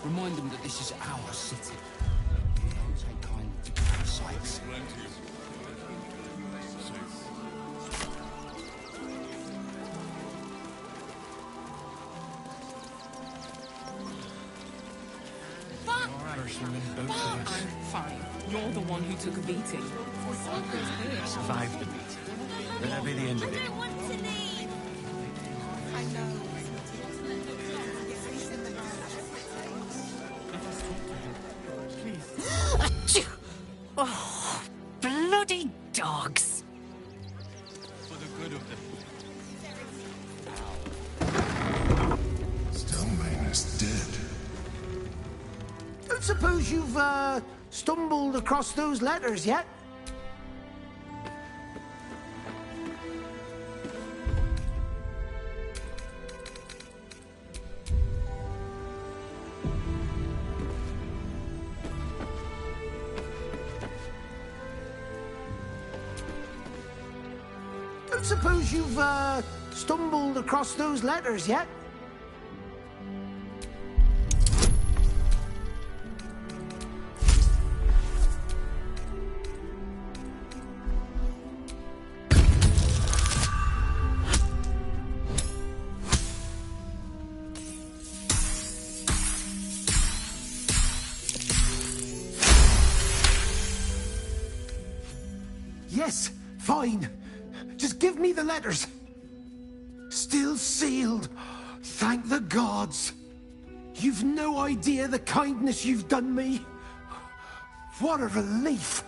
Remind them that this is our city. Don't take kindly to parasites. I'm fine. You're the one who took a beating. Survived the beating. That'll be the end of it. I know. Oh, bloody dogs. For the good of them. Stillman is dead. Don't suppose you've, stumbled across those letters yet? Don't suppose you've, stumbled across those letters yet? Yes, fine. Just give me the letters. Still sealed. Thank the gods. You've no idea the kindness you've done me. What a relief.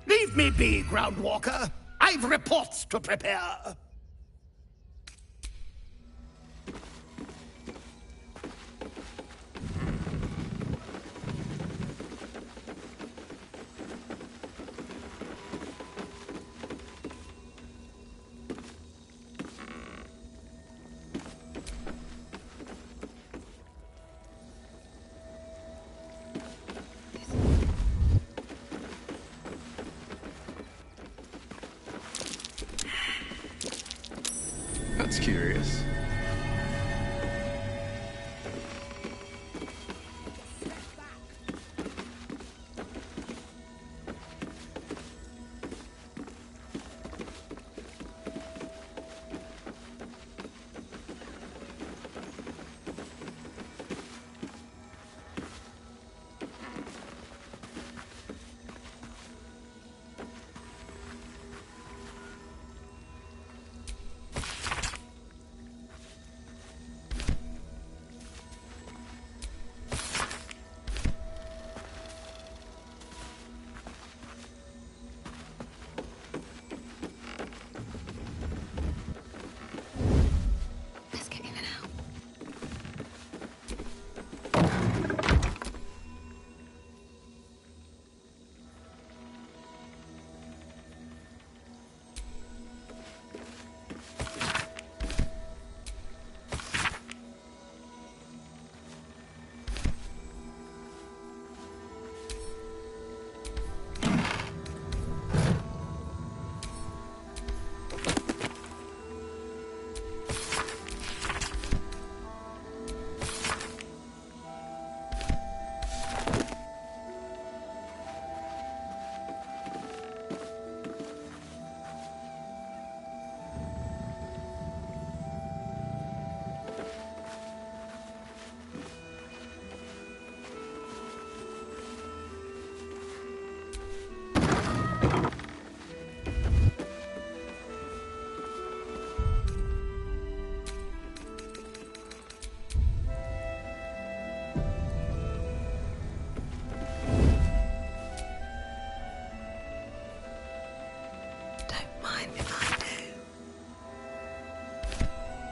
Leave me be, Groundwalker. I've reports to prepare. That's curious.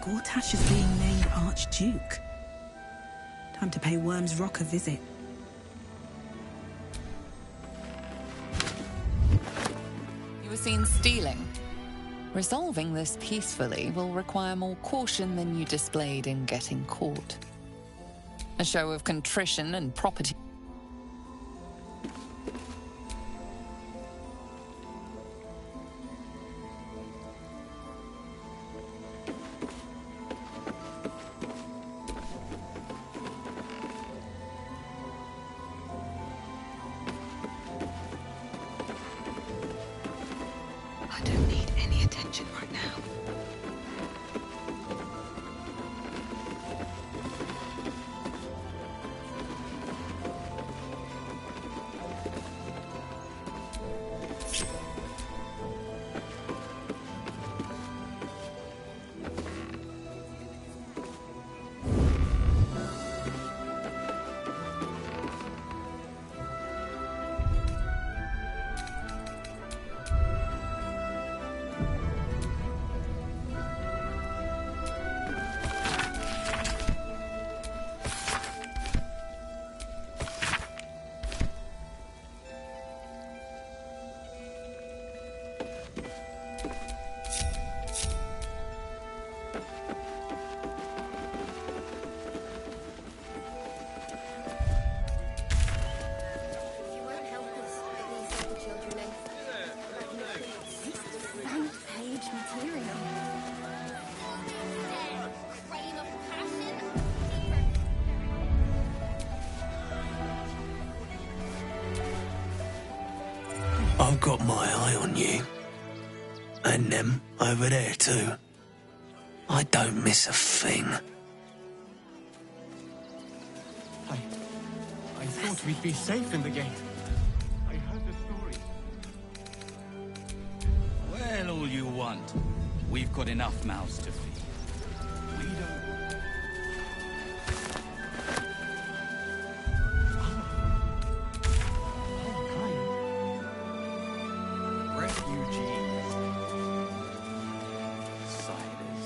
Gortash is being named Archduke. Time to pay Worm's Rock a visit. You were seen stealing. Resolving this peacefully will require more caution than you displayed in getting caught. A show of contrition and property. I don't need any attention right now. I've got my eye on you. And them over there too. I don't miss a thing. I thought we'd be safe in the gate. I heard the story. Well, all you want. We've got enough mouths to feed. We don't... Refugees. Outsiders.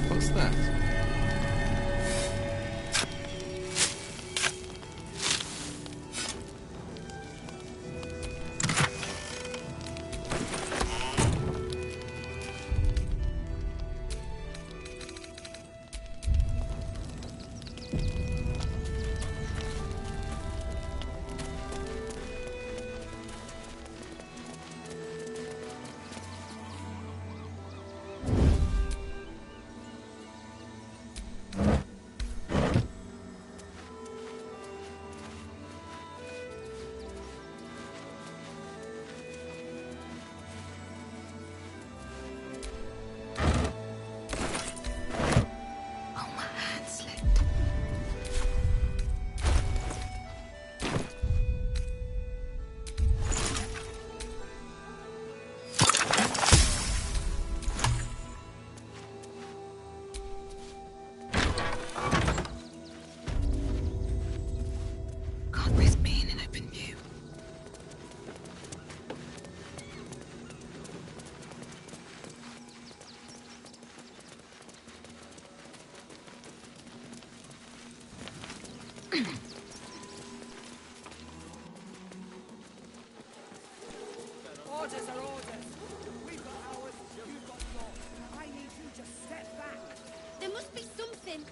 What's that? Can't risk being in open view. Orders are orders. We've got ours, you've got yours. I need you to step back. There must be something.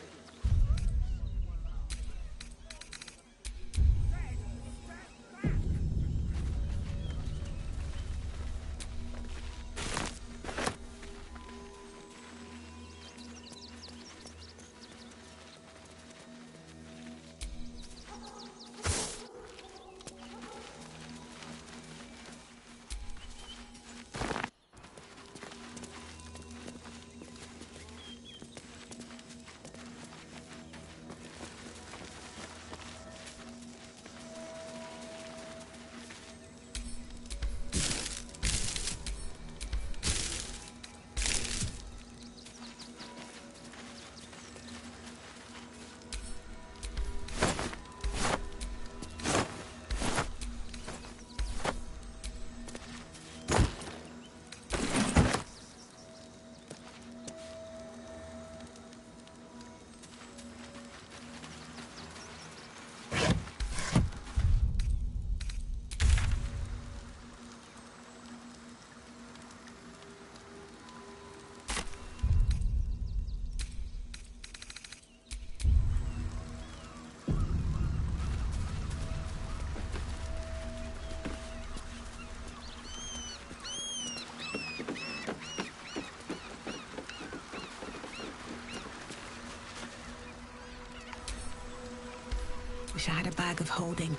Wish I had a bag of holding.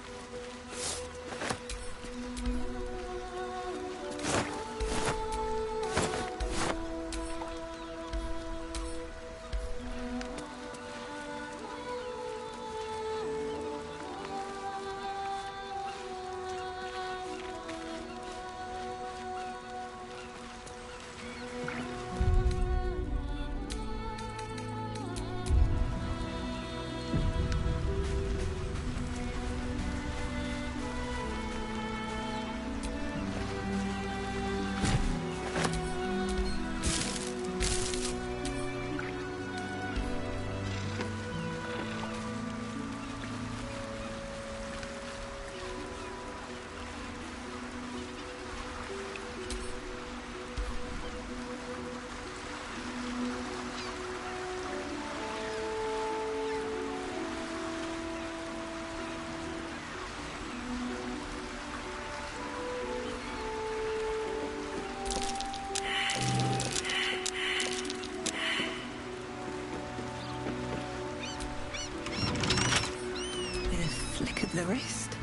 The wrist.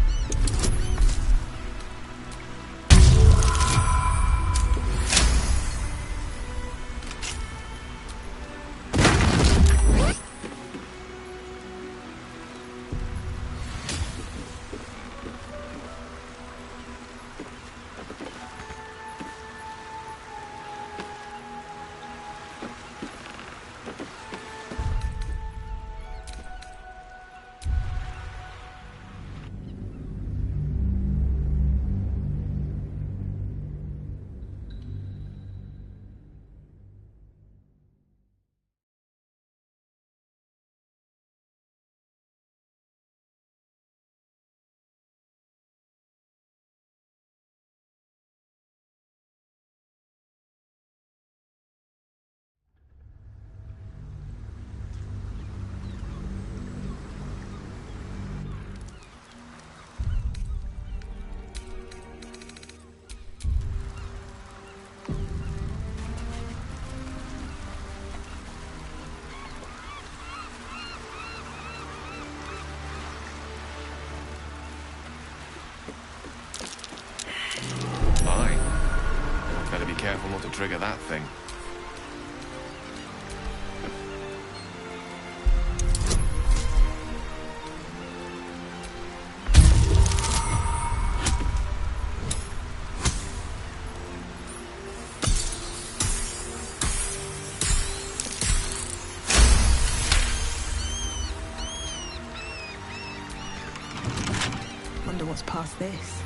Careful not to trigger that thing. Wonder what's past this.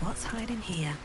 What's hiding here?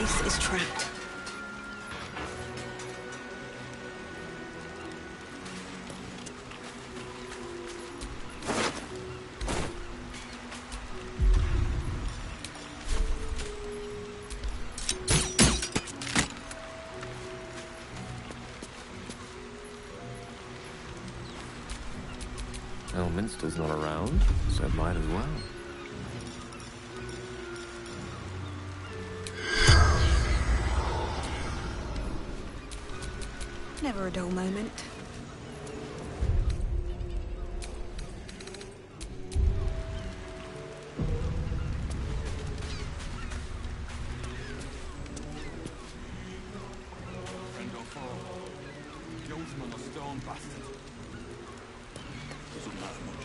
place is trapped. Elminster's not around, so it might as well. Never a dull moment. Friend or foe? Guildsman or stone bastard? Doesn't matter much.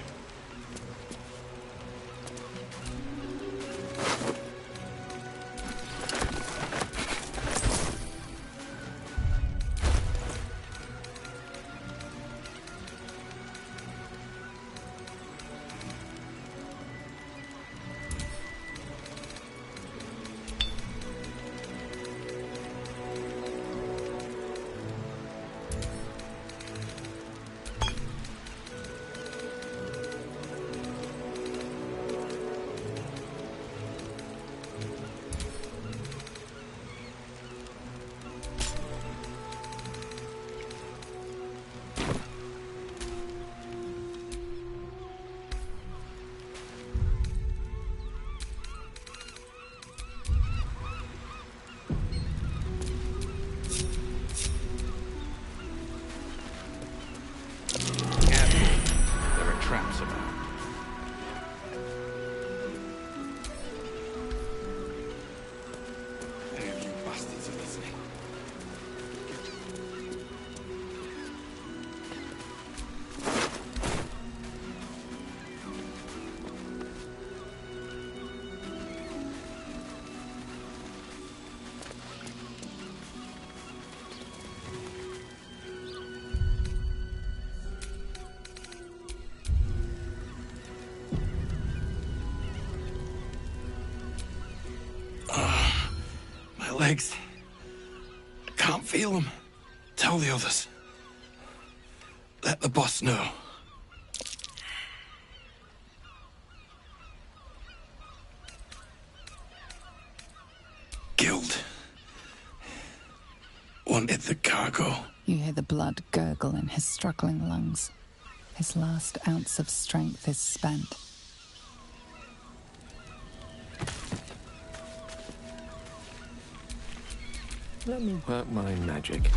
Traps about. Any of you bastards are listening. My legs. I can't feel them. Tell the others. Let the boss know. Guild. Wanted the cargo. You hear the blood gurgle in his struggling lungs. His last ounce of strength is spent. Let me work my magic.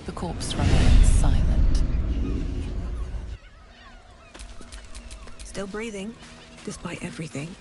The corpse remains silent. Still breathing, despite everything.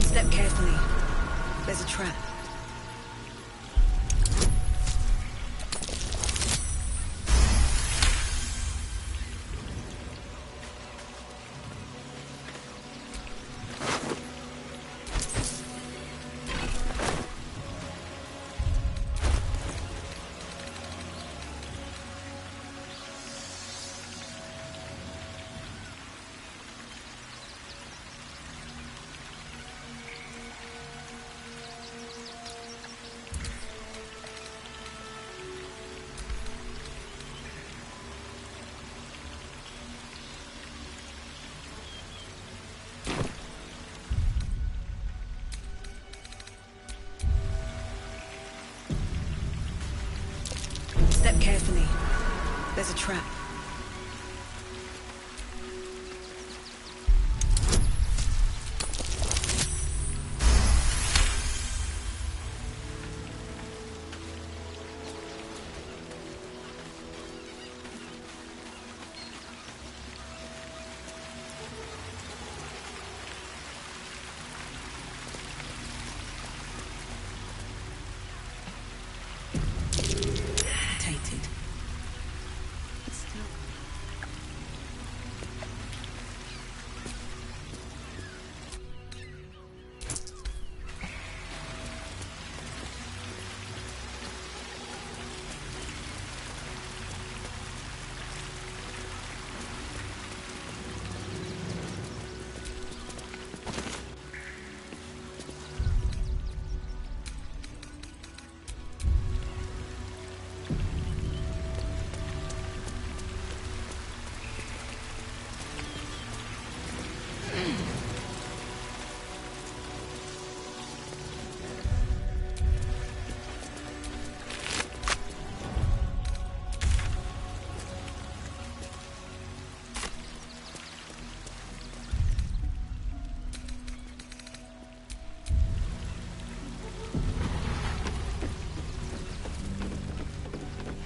Step carefully. There's a trap. carefully. There's a trap.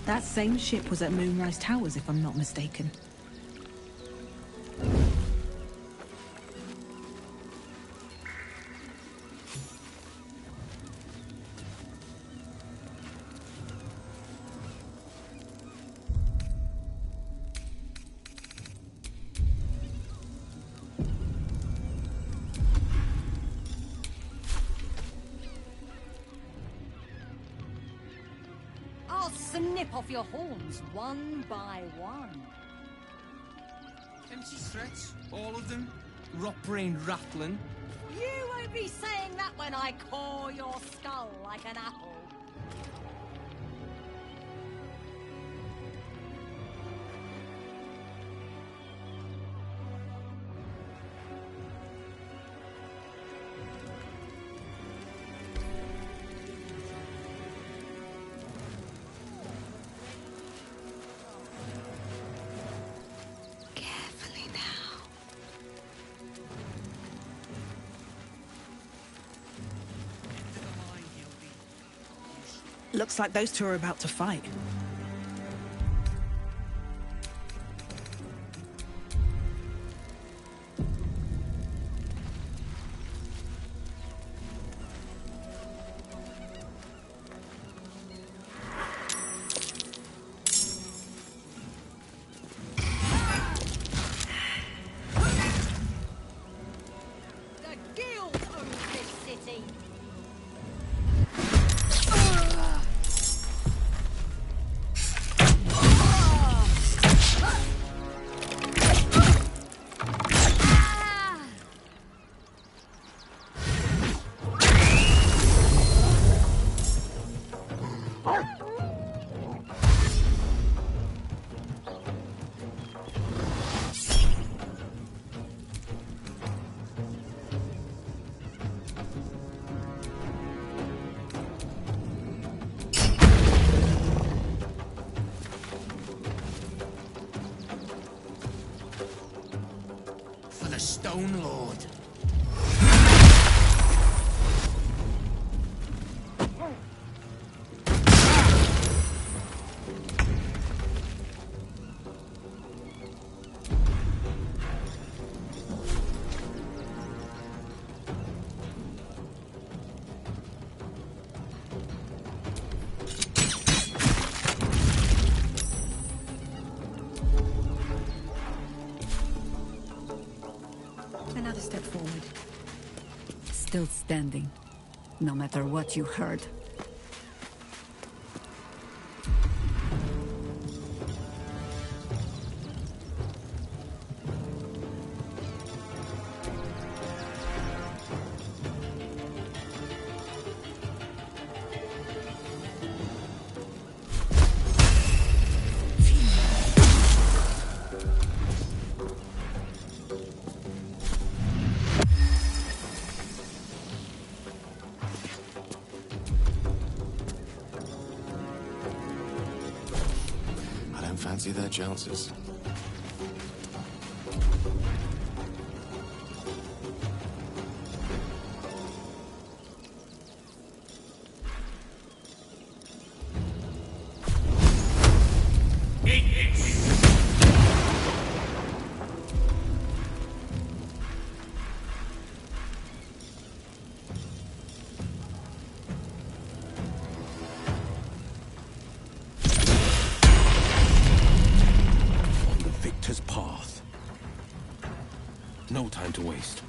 That same ship was at Moonrise Towers, if I'm not mistaken. I'll snip off your horns one by one. Empty threats, all of them. Rot brain rattling. You won't be saying that when I core your skull like an apple. Looks like those two are about to fight. The guild owns this city. For the Stone Lord. Another step forward. Still standing, no matter what you heard. Fancy their chances. Path. No time to waste.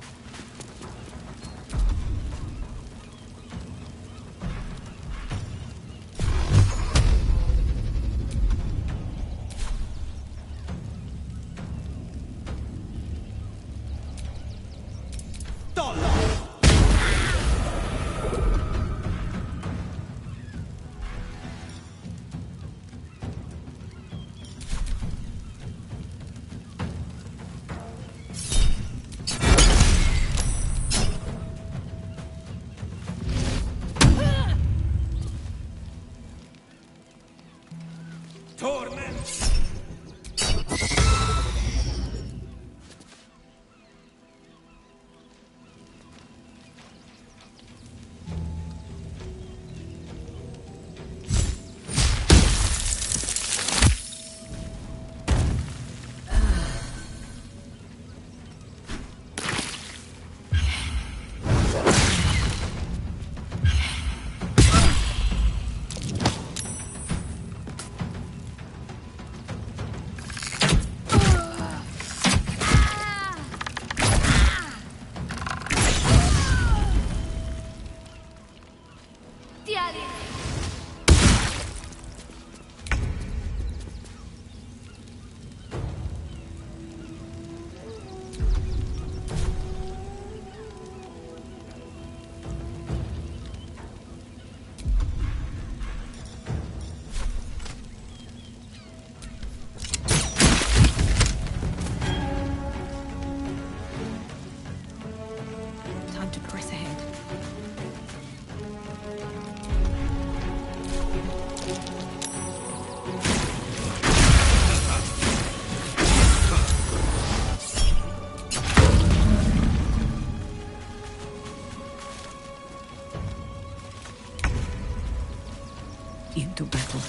Time to press ahead. Into battle.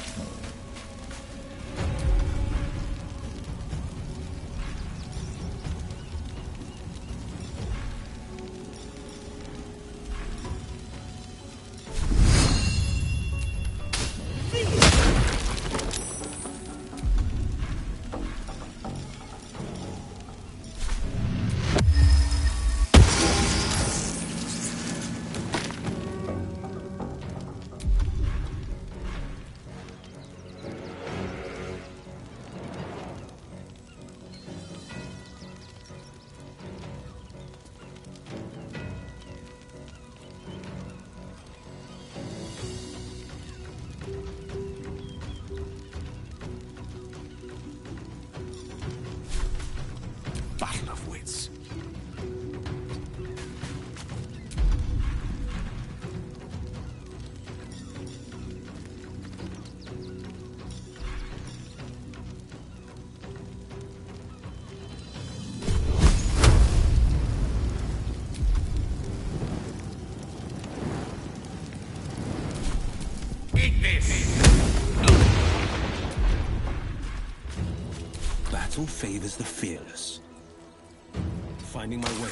Battle of wits. Eat this! Battle favors the fearless. Finding my way.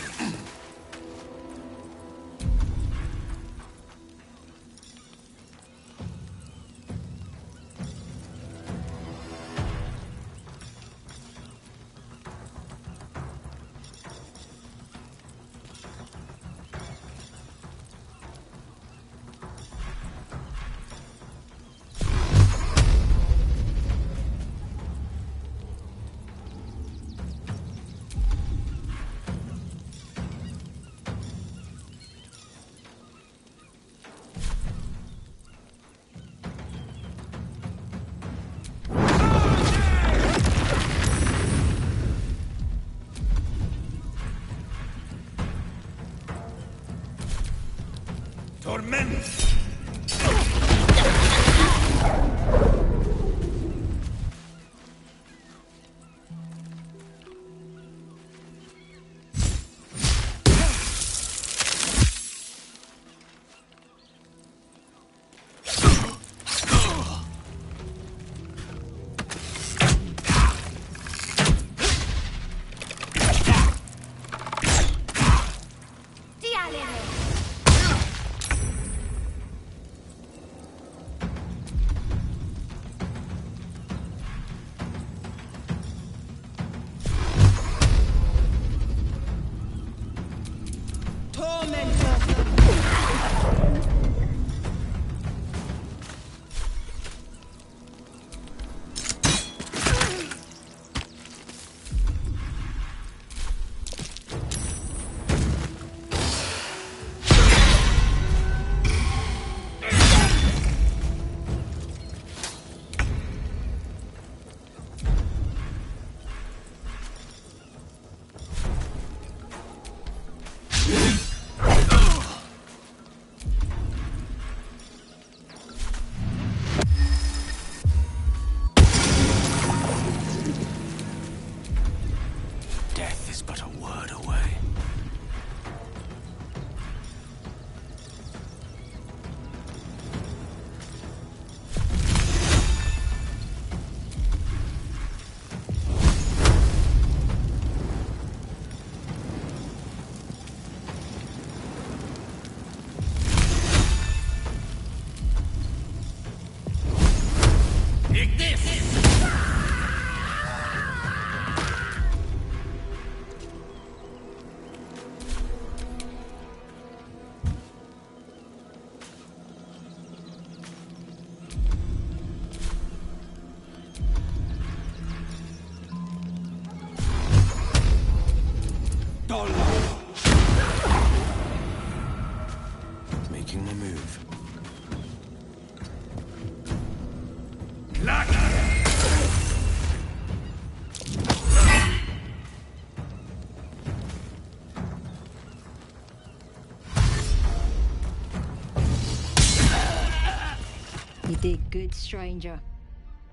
You did good, stranger.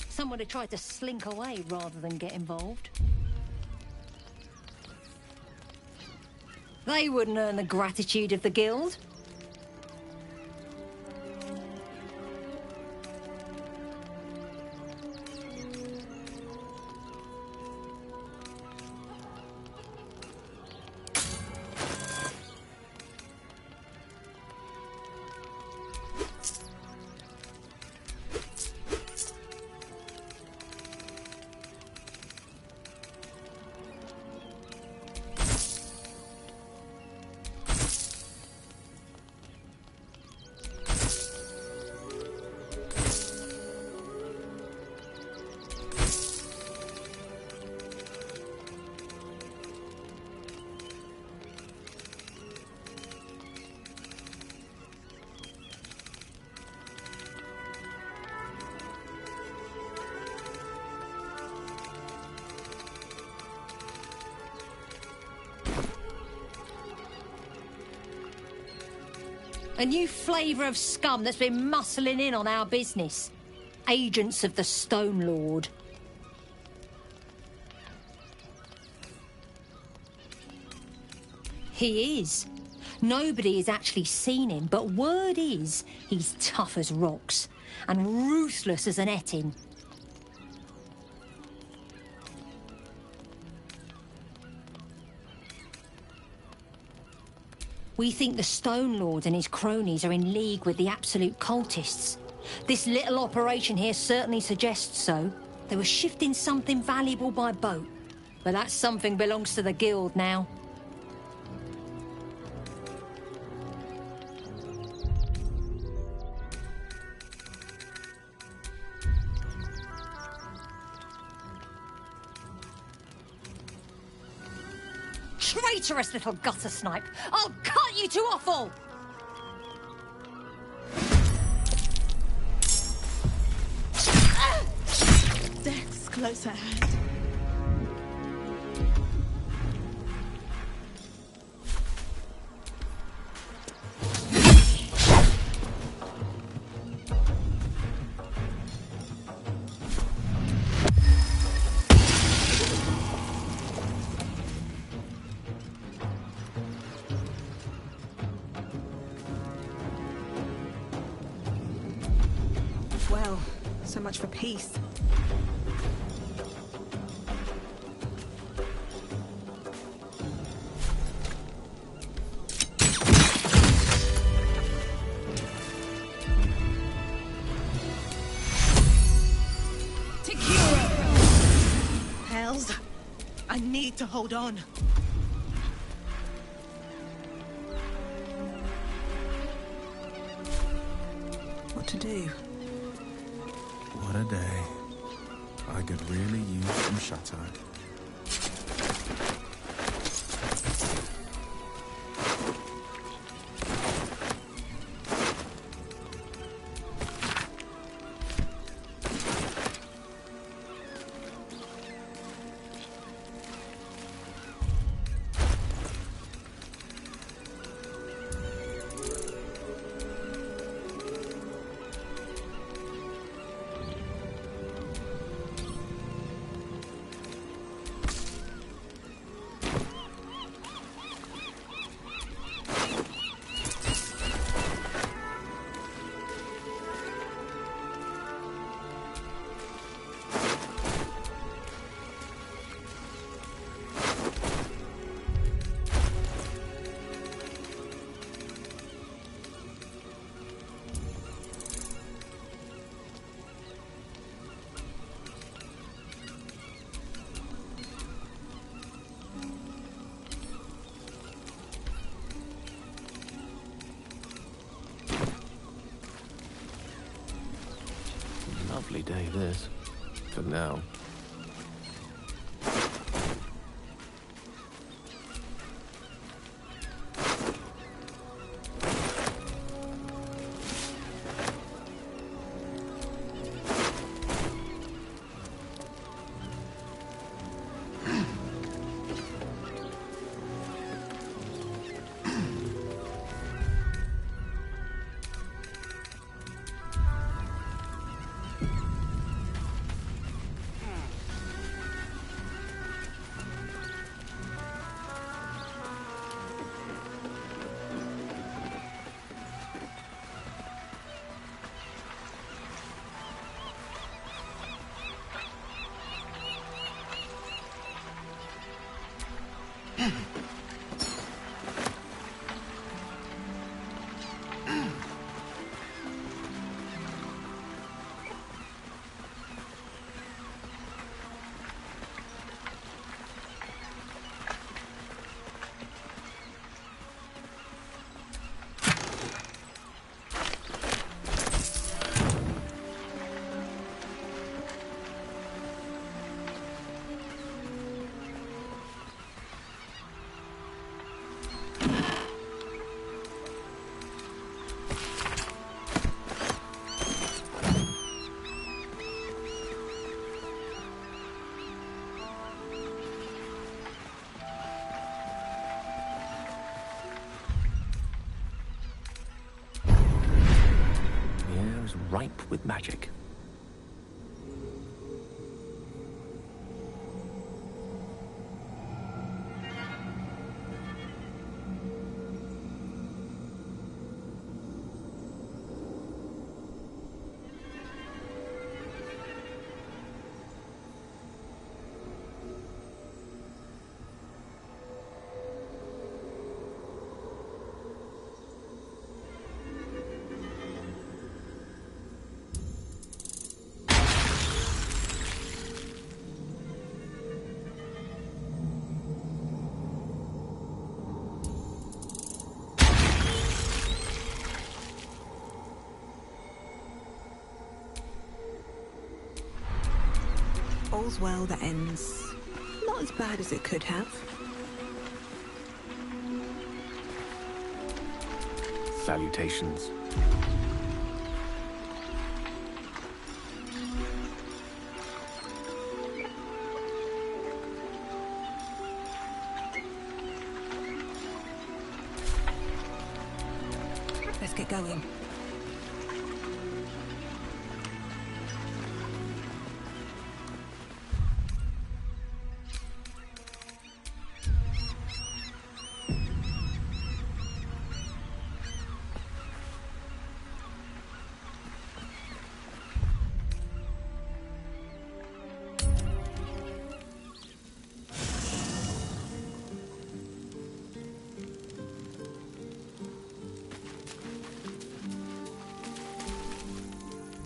Someone had tried to slink away rather than get involved. They wouldn't earn the gratitude of the guild. A new flavour of scum that's been muscling in on our business. Agents of the Stone Lord. He is. Nobody has actually seen him, but word is he's tough as rocks and ruthless as an ettin. We think the Stone Lord and his cronies are in league with the absolute cultists. This little operation here certainly suggests so. They were shifting something valuable by boat. But that something belongs to the guild now. Traitorous little gutter snipe! I'll cut you to offal! Death's close at hand. Well, so much for peace. Hells, I need to hold on. What to do? What a day. I could really use some shut-eye. Lovely day, this. For now. ripe with magic. All's well that ends not as bad as it could have. Salutations. Let's get going.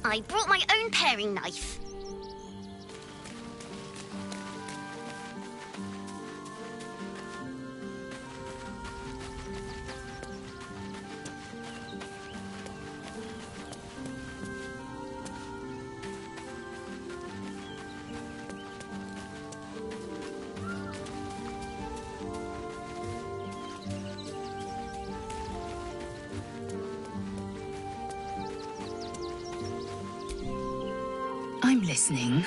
I brought my own paring knife. I'm listening.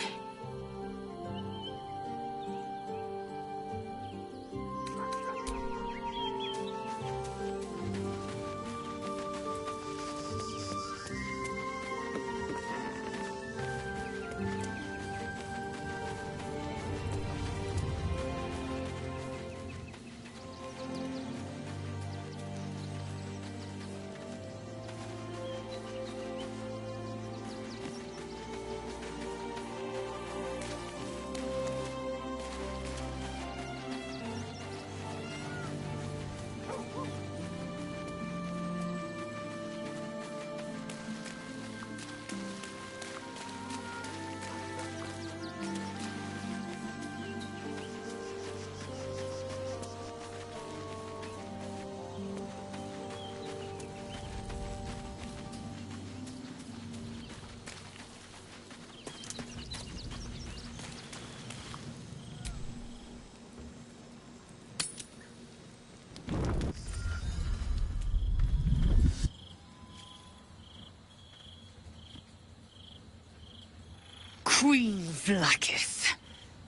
Queen Vlakith.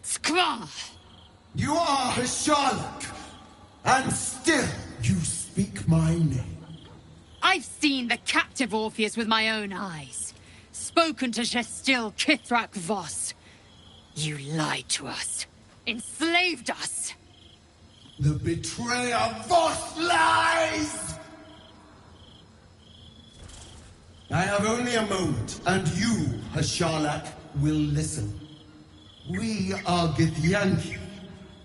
Skra! You are Hisharlak, and still you speak my name. I've seen the captive Orpheus with my own eyes. Spoken to Gestil Kithrak Voss. You lied to us. Enslaved us. The betrayer Voss lies! I have only a moment, and you, Hisharlak, will listen. We are Githyanki.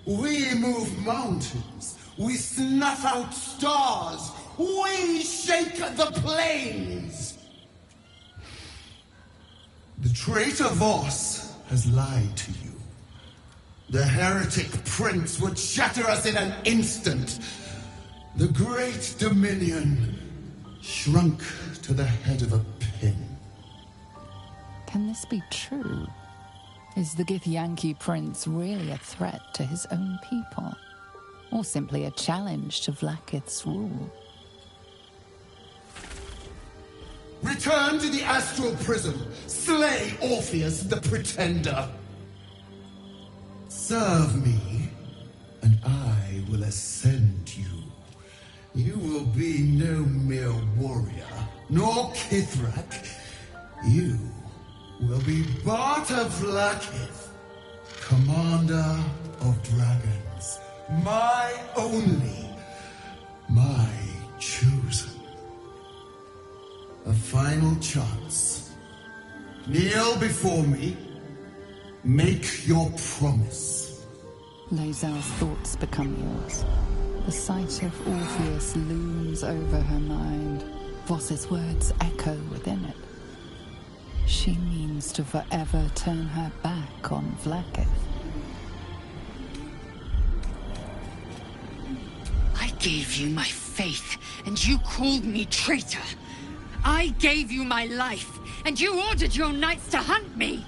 We move mountains. We snuff out stars. We shake the plains. The traitor Voss has lied to you. The heretic prince would shatter us in an instant. The great dominion shrunk to the head of a pin. Can this be true? Is the Githyanki prince really a threat to his own people? Or simply a challenge to Vlakith's rule? Return to the astral prism. Slay Orpheus the Pretender. Serve me, and I will ascend you. You will be no mere warrior, nor Kithrak. You will be Baldur Vlaakith, Commander of Dragons. My only, my chosen. A final chance. Kneel before me. Make your promise. Lae'zel's thoughts become yours. The sight of Orpheus looms over her mind. Voss's words echo within it. She means to forever turn her back on Vlaakith. I gave you my faith, and you called me traitor. I gave you my life, and you ordered your knights to hunt me.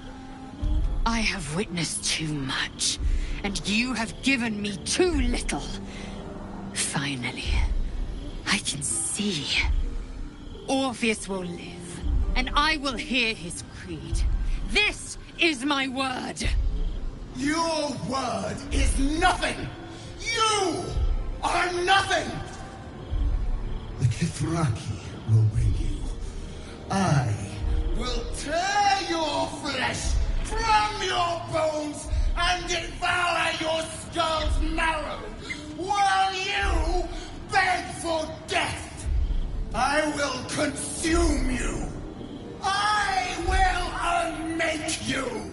I have witnessed too much, and you have given me too little. Finally, I can see. Orpheus will live, and I will hear his creed. This is my word. Your word is nothing! You are nothing! The Kithraki will bring you. I will tear your flesh from your bones and devour your skull's marrow, while you beg for death. I will consume you. I will unmake you.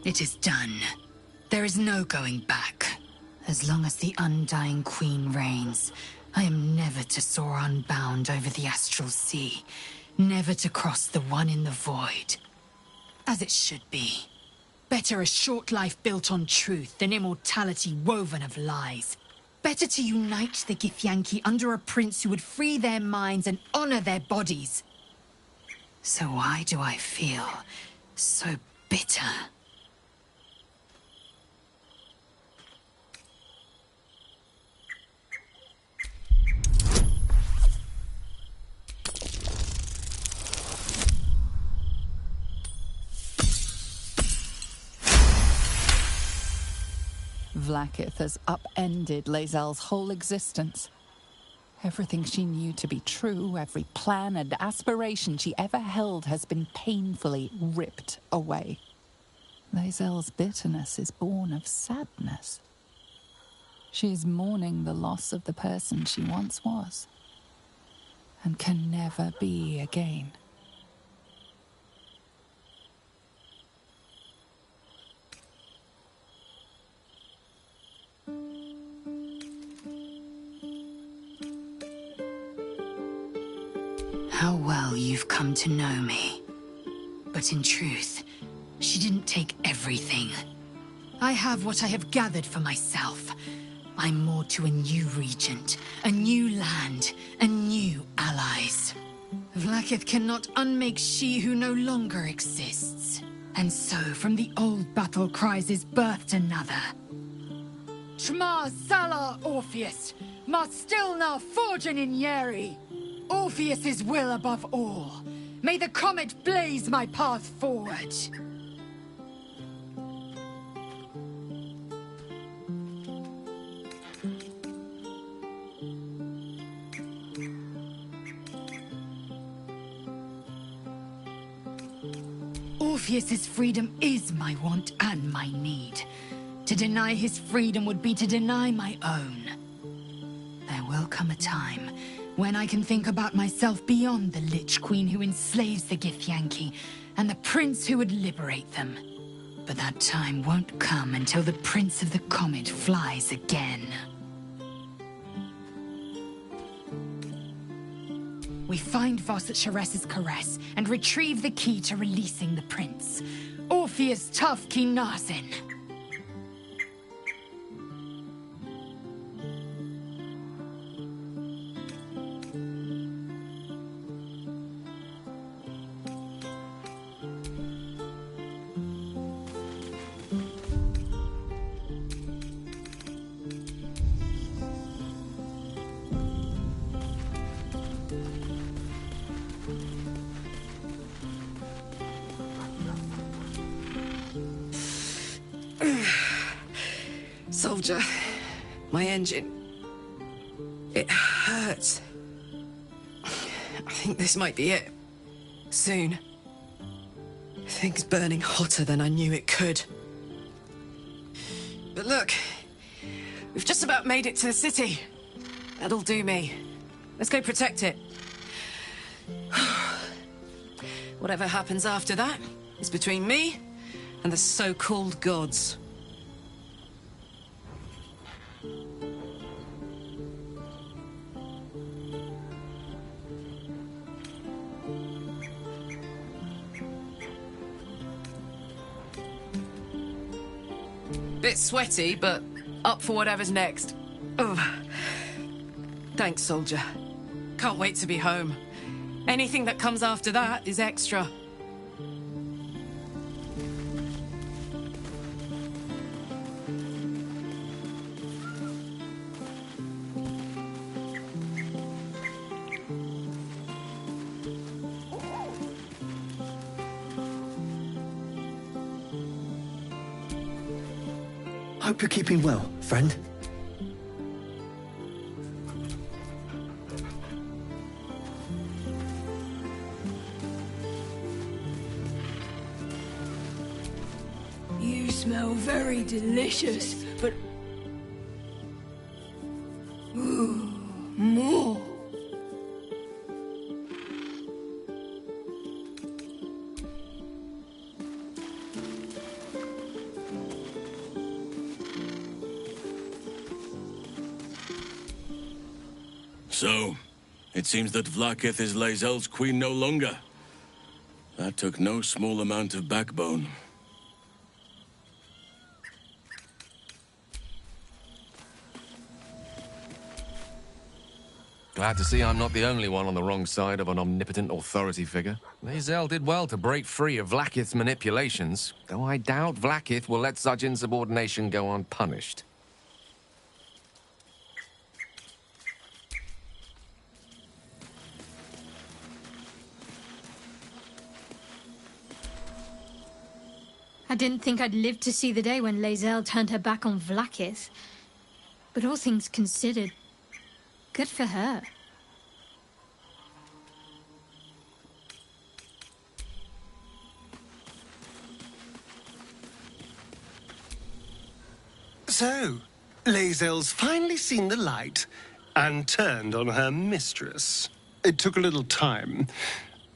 It is done. There is no going back. As long as the Undying Queen reigns, I am never to soar unbound over the astral sea, never to cross the one in the void. As it should be. Better a short life built on truth than immortality woven of lies. Better to unite the Githyanki under a prince who would free their minds and honor their bodies. So why do I feel so bitter? Vlaakith has upended Lae'zel's whole existence. Everything she knew to be true, every plan and aspiration she ever held has been painfully ripped away. Lae'zel's bitterness is born of sadness. She is mourning the loss of the person she once was, and can never be again. How well you've come to know me. But in truth, she didn't take everything. I have what I have gathered for myself. I'm moored to a new regent, a new land, and new allies. Vlaakith cannot unmake she who no longer exists. And so from the old battle cries is birthed another. Shma Salar Orpheus, Ma Stilna Forgin in Yeri. Orpheus's will above all. May the comet blaze my path forward. Orpheus's freedom is my want and my need. To deny his freedom would be to deny my own. There will come a time when I can think about myself beyond the Lich Queen who enslaves the Githyanki, and the Prince who would liberate them. But that time won't come until the Prince of the Comet flies again. We find Voss at Sharess's caress, and retrieve the key to releasing the Prince. Orpheus Tough Kinazin. Soldier, my engine. It hurts. I think this might be it. Soon. Things burning hotter than I knew it could. But look, we've just about made it to the city. That'll do me. Let's go protect it. Whatever happens after that is between me and the so-called gods. Bit sweaty, but up for whatever's next. Ugh. Thanks, soldier. Can't wait to be home. Anything that comes after that is extra. Hope you're keeping well, friend. You smell very delicious, but... Ooh, more. So, it seems that Vlaakith is Lae'zel's queen no longer. That took no small amount of backbone. Glad to see I'm not the only one on the wrong side of an omnipotent authority figure. Lae'zel did well to break free of Vlaakith's manipulations, though I doubt Vlaakith will let such insubordination go unpunished. I didn't think I'd live to see the day when Lae'zel turned her back on Vlaakith. But all things considered, good for her. So, Lae'zel's finally seen the light and turned on her mistress. It took a little time,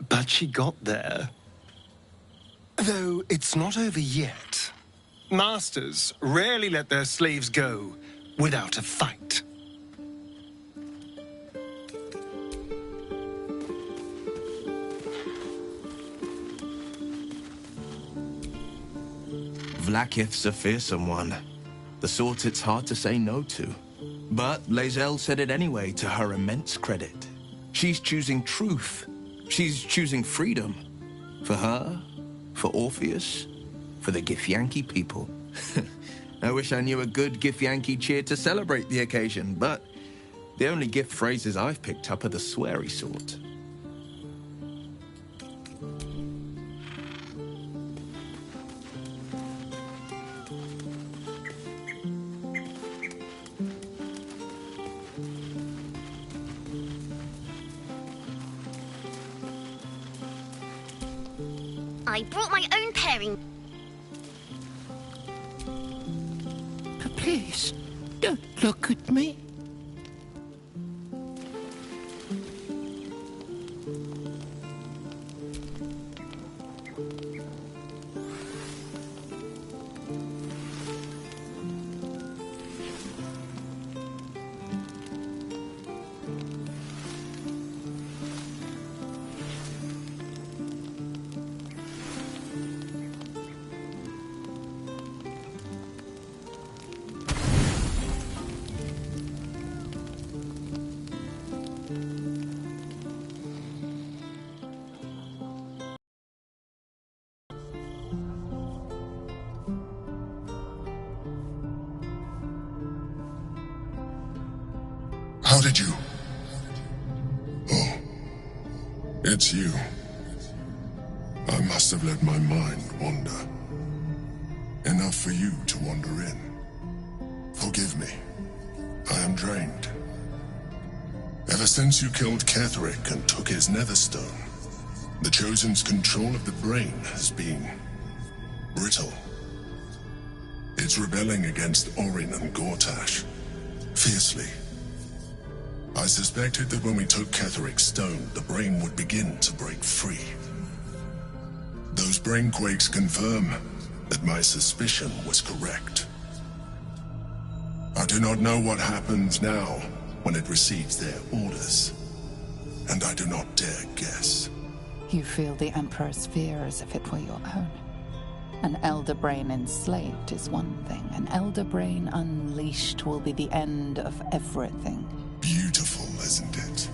but she got there. Though it's not over yet. Masters rarely let their slaves go without a fight. Vlaakith's a fearsome one. The sort it's hard to say no to. But Lae'zel said it anyway, to her immense credit. She's choosing truth. She's choosing freedom. For her, for Orpheus, for the Githyanki people. I wish I knew a good Githyanki cheer to celebrate the occasion, but the only gift phrases I've picked up are the sweary sort. I brought my own pairing. Please, don't look at me. How did you? Oh, it's you. I must have let my mind wander. Enough for you to wander in. Forgive me. I am drained. Ever since you killed Ketherick and took his netherstone, the Chosen's control of the brain has been brittle. It's rebelling against Orin and Gortash, fiercely. I suspected that when we took Ketherick's stone, the brain would begin to break free. Those brain quakes confirm that my suspicion was correct. I do not know what happens now when it receives their orders, and I do not dare guess. You feel the Emperor's fear as if it were your own. An elder brain enslaved is one thing. An elder brain unleashed will be the end of everything. Beautiful, isn't it?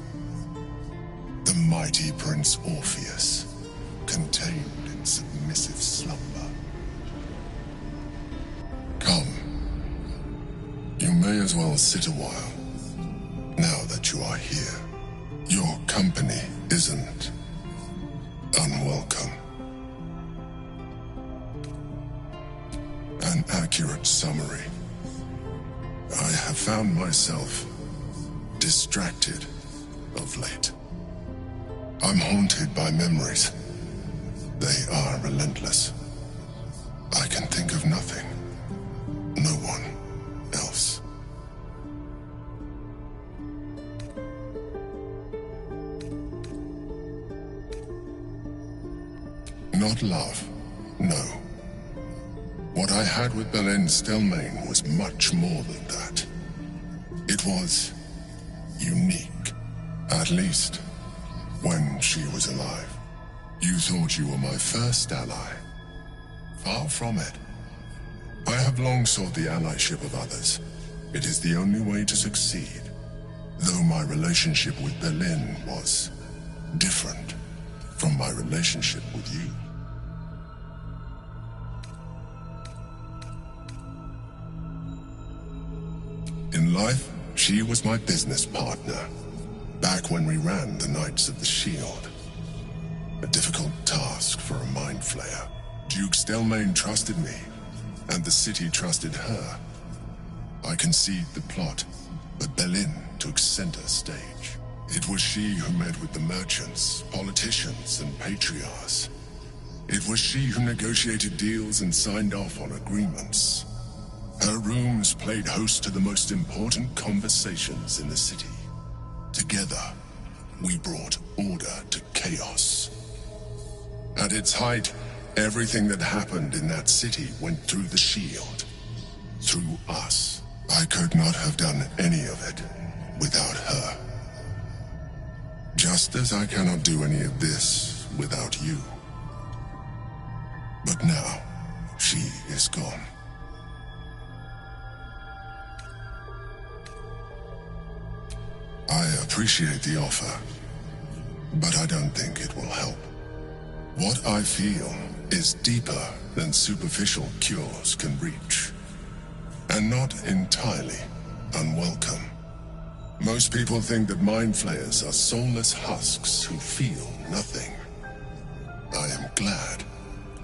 The mighty Prince Orpheus, contained in submissive slumber. Come. You may as well sit a while, now that you are here. Your company isn't unwelcome. An accurate summary. I have found myself distracted of late. I'm haunted by memories. They are relentless. I can think of nothing. No one else. Not love, no. What I had with Belen Stelmane was much more than that. It was unique, at least when she was alive. You thought you were my first ally. Far from it. I have long sought the allyship of others. It is the only way to succeed. Though my relationship with Berlin was different from my relationship with you. In life, she was my business partner, back when we ran the Knights of the Shield. A difficult task for a mind flayer. Duke Stelmane trusted me, and the city trusted her. I conceived the plot, but Berlin took center stage. It was she who met with the merchants, politicians, and patriarchs. It was she who negotiated deals and signed off on agreements. Her rooms played host to the most important conversations in the city. Together, we brought order to chaos. At its height, everything that happened in that city went through the shield. Through us. I could not have done any of it without her. Just as I cannot do any of this without you. But now, she is gone. I appreciate the offer, but I don't think it will help. What I feel is deeper than superficial cures can reach, and not entirely unwelcome. Most people think that mind flayers are soulless husks who feel nothing. I am glad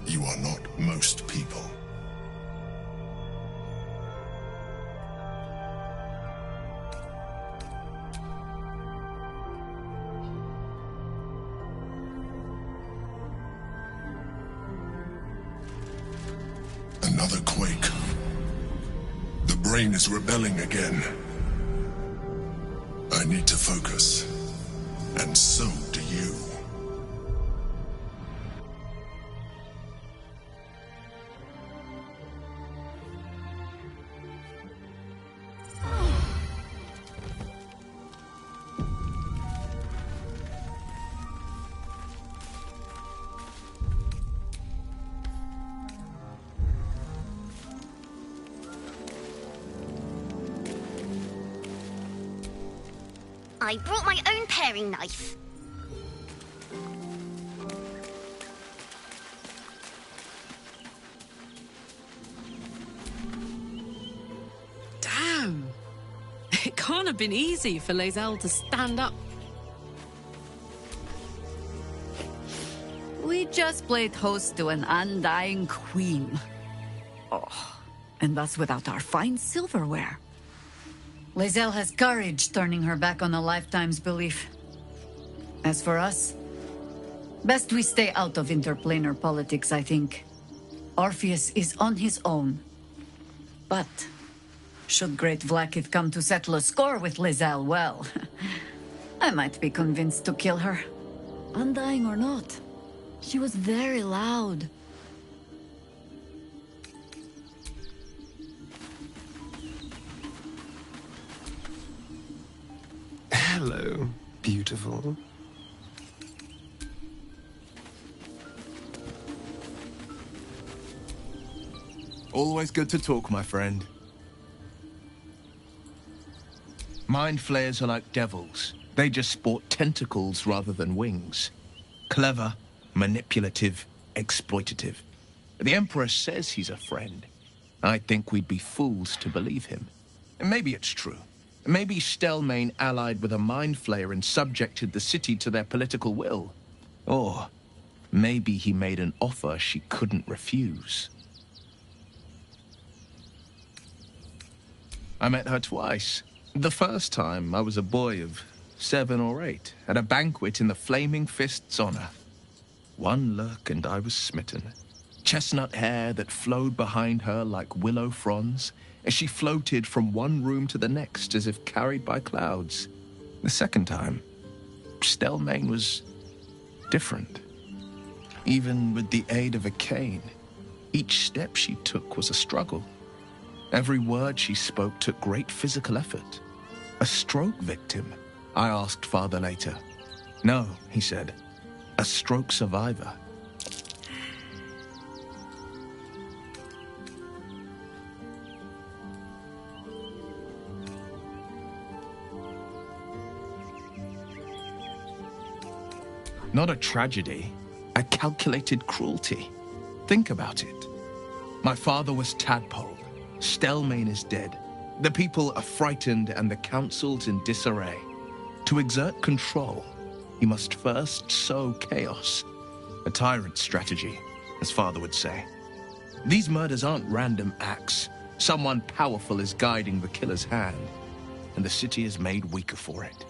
you are not most people. Another quake. The brain is rebelling again. I need to focus, and so do you. I brought my own paring knife. Damn. It can't have been easy for Lae'zel to stand up. We just played host to an undying queen. Oh, and that's without our fine silverware. Lae'zel has courage turning her back on a lifetime's belief. As for us, best we stay out of interplanar politics, I think. Orpheus is on his own. But should Great Vlaakith come to settle a score with Lae'zel, well, I might be convinced to kill her. Undying or not, she was very loud. Hello, beautiful. Always good to talk, my friend. Mind flayers are like devils. They just sport tentacles rather than wings. Clever, manipulative, exploitative. The Emperor says he's a friend. I think we'd be fools to believe him. And maybe it's true. Maybe Stelmane allied with a mind flayer and subjected the city to their political will. Or maybe he made an offer she couldn't refuse. I met her twice. The first time, I was a boy of 7 or 8, at a banquet in the Flaming Fist's honor. One look and I was smitten. Chestnut hair that flowed behind her like willow fronds, as she floated from one room to the next as if carried by clouds. The second time, Stelmane was different. Even with the aid of a cane, each step she took was a struggle. Every word she spoke took great physical effort. A stroke victim? I asked Father later. No, he said. A stroke survivor. Not a tragedy, a calculated cruelty. Think about it. My father was tadpoled. Stelmane is dead. The people are frightened and the council's in disarray. To exert control, he must first sow chaos. A tyrant's strategy, as father would say. These murders aren't random acts. Someone powerful is guiding the killer's hand, and the city is made weaker for it.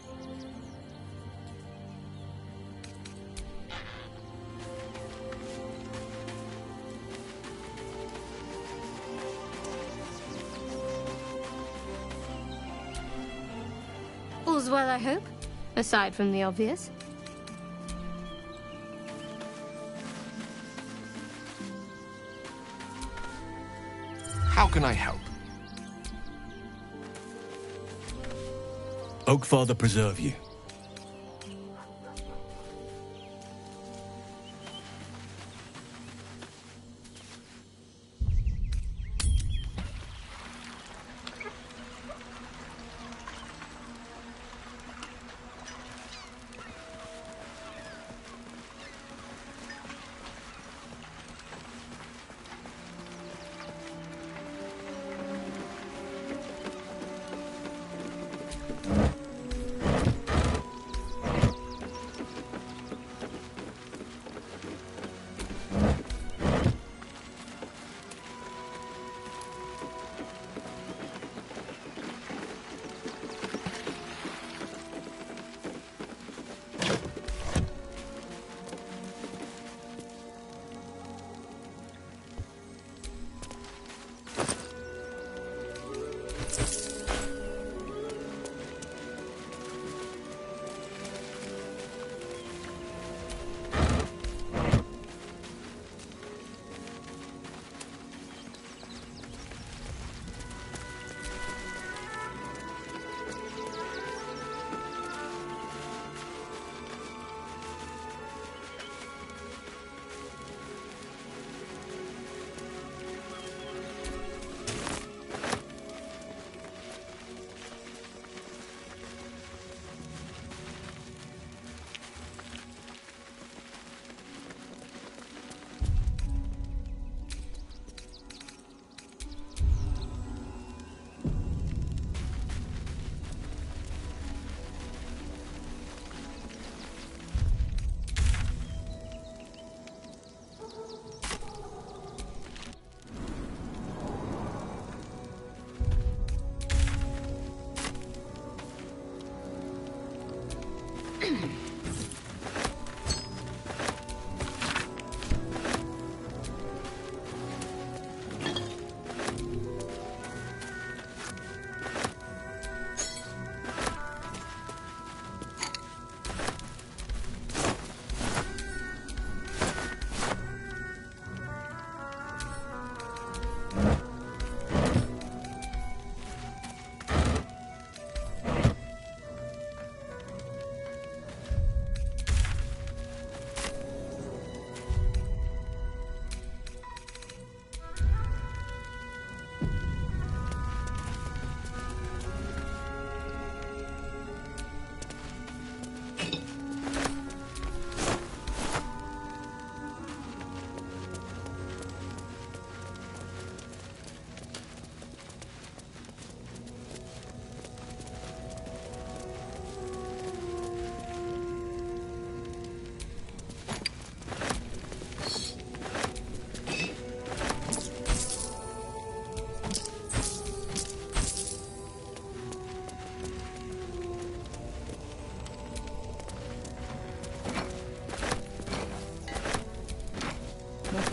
All's well, I hope, aside from the obvious. How can I help? Oakfather preserve you.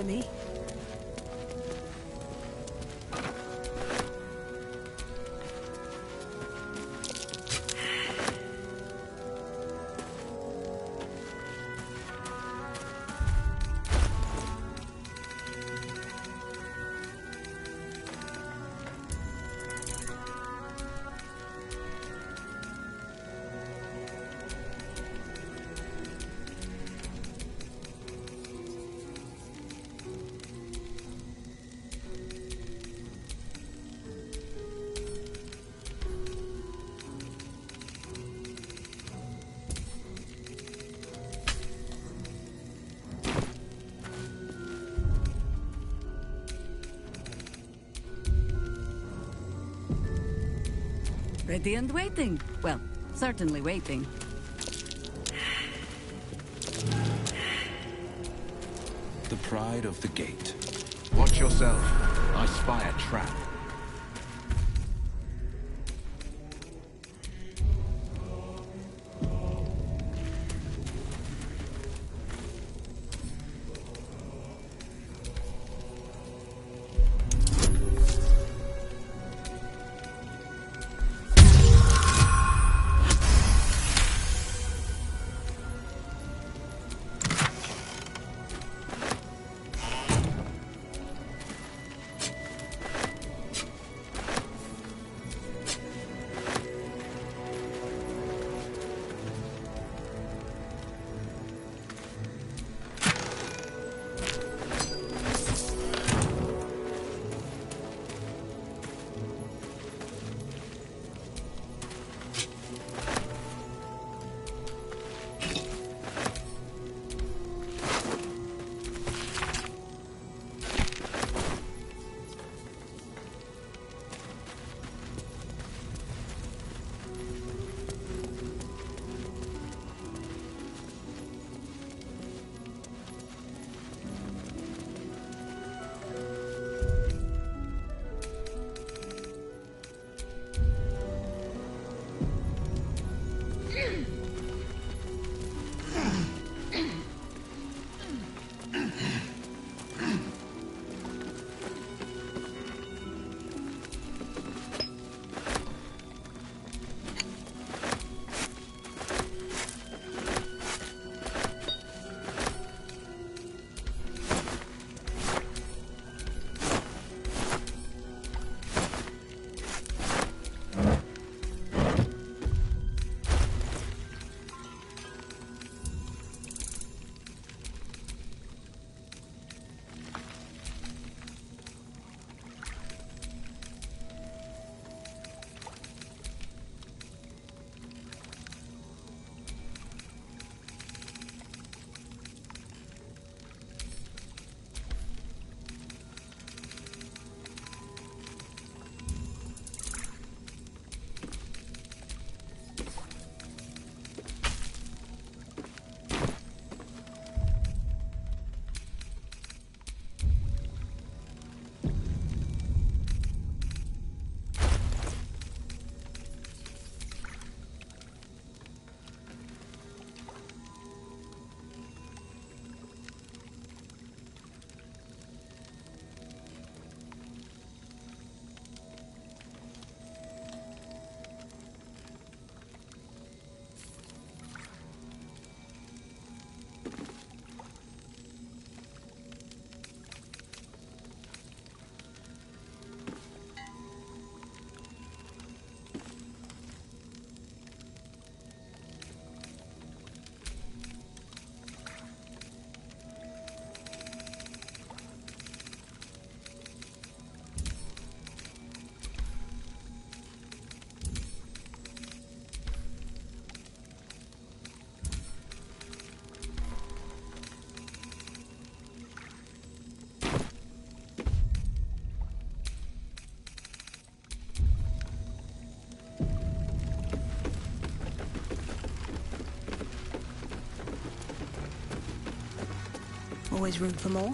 for me. Ready and waiting. Well, certainly waiting. The pride of the gate. Watch yourself. I spy a trap. Always room for more.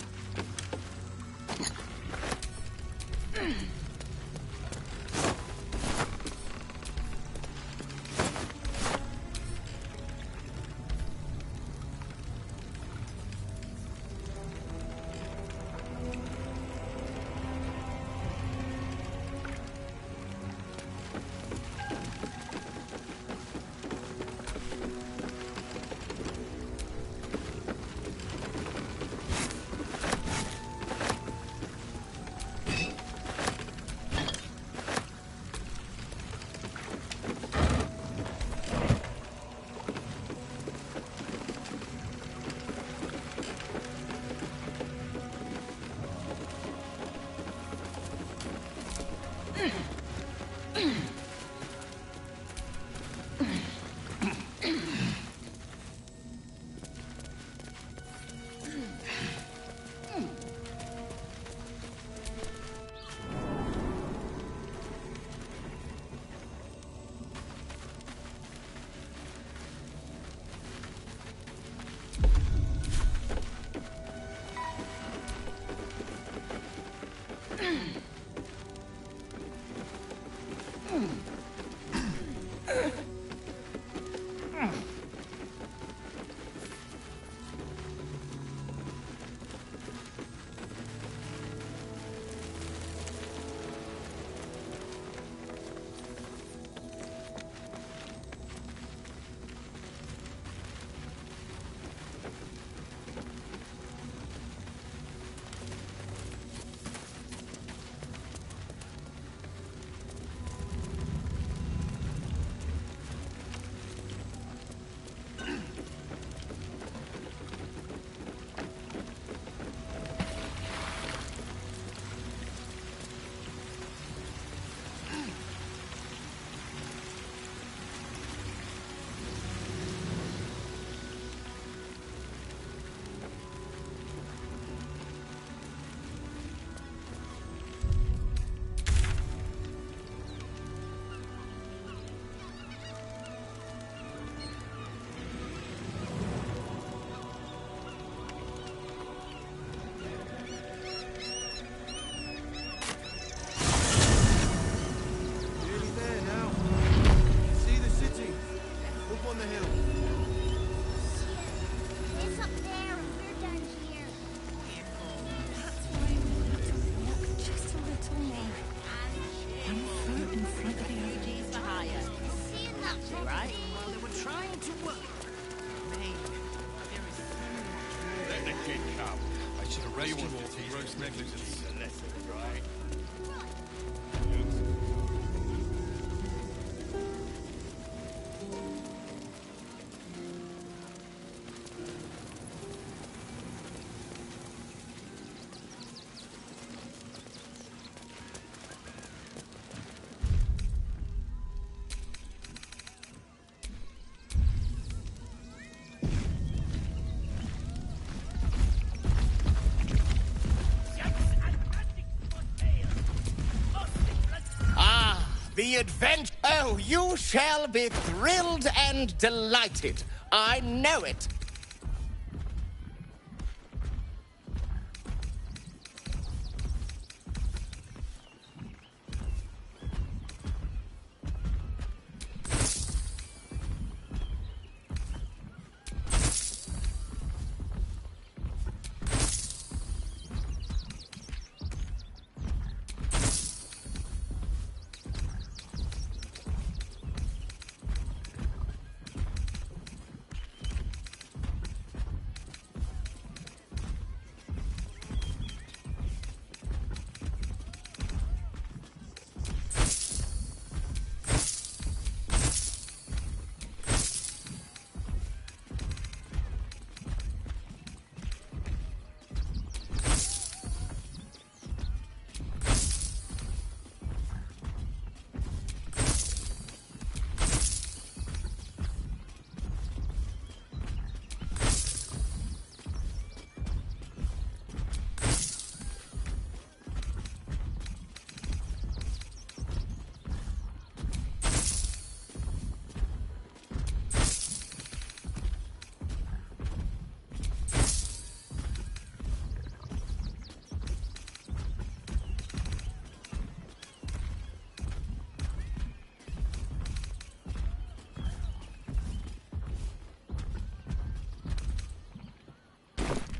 should arrest you all for gross negligence. The adventure. Oh, you shall be thrilled and delighted. I know it.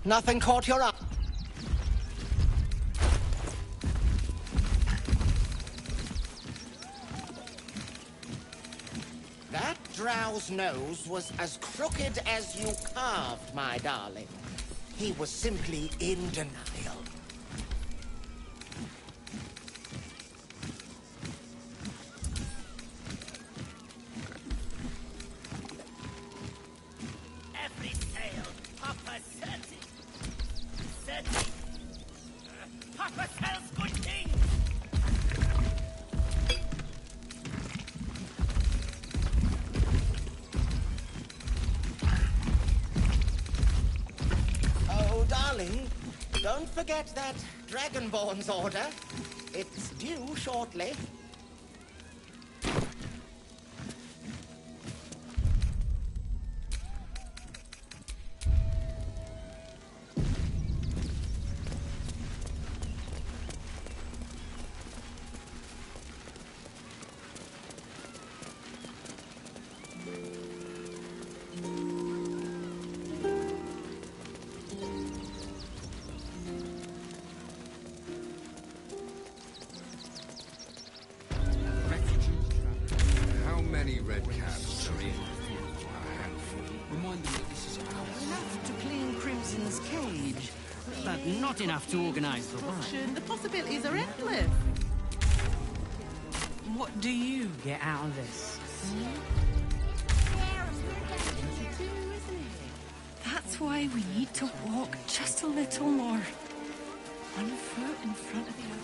Nothing caught your eye. That drow's nose was as crooked as you carved, my darling. He was simply in denial. Every sail, Papa says it. Papa sells good things! Oh, darling, don't forget that Dragonborn's order. It's due shortly. How many red caps are in? A handful. Remind them that this is ours. Enough to clean Crimson's cage, but not enough to organize the ride. The possibilities are endless. What do you get out of this? That's why we need to walk just a little more. One foot in front of the other.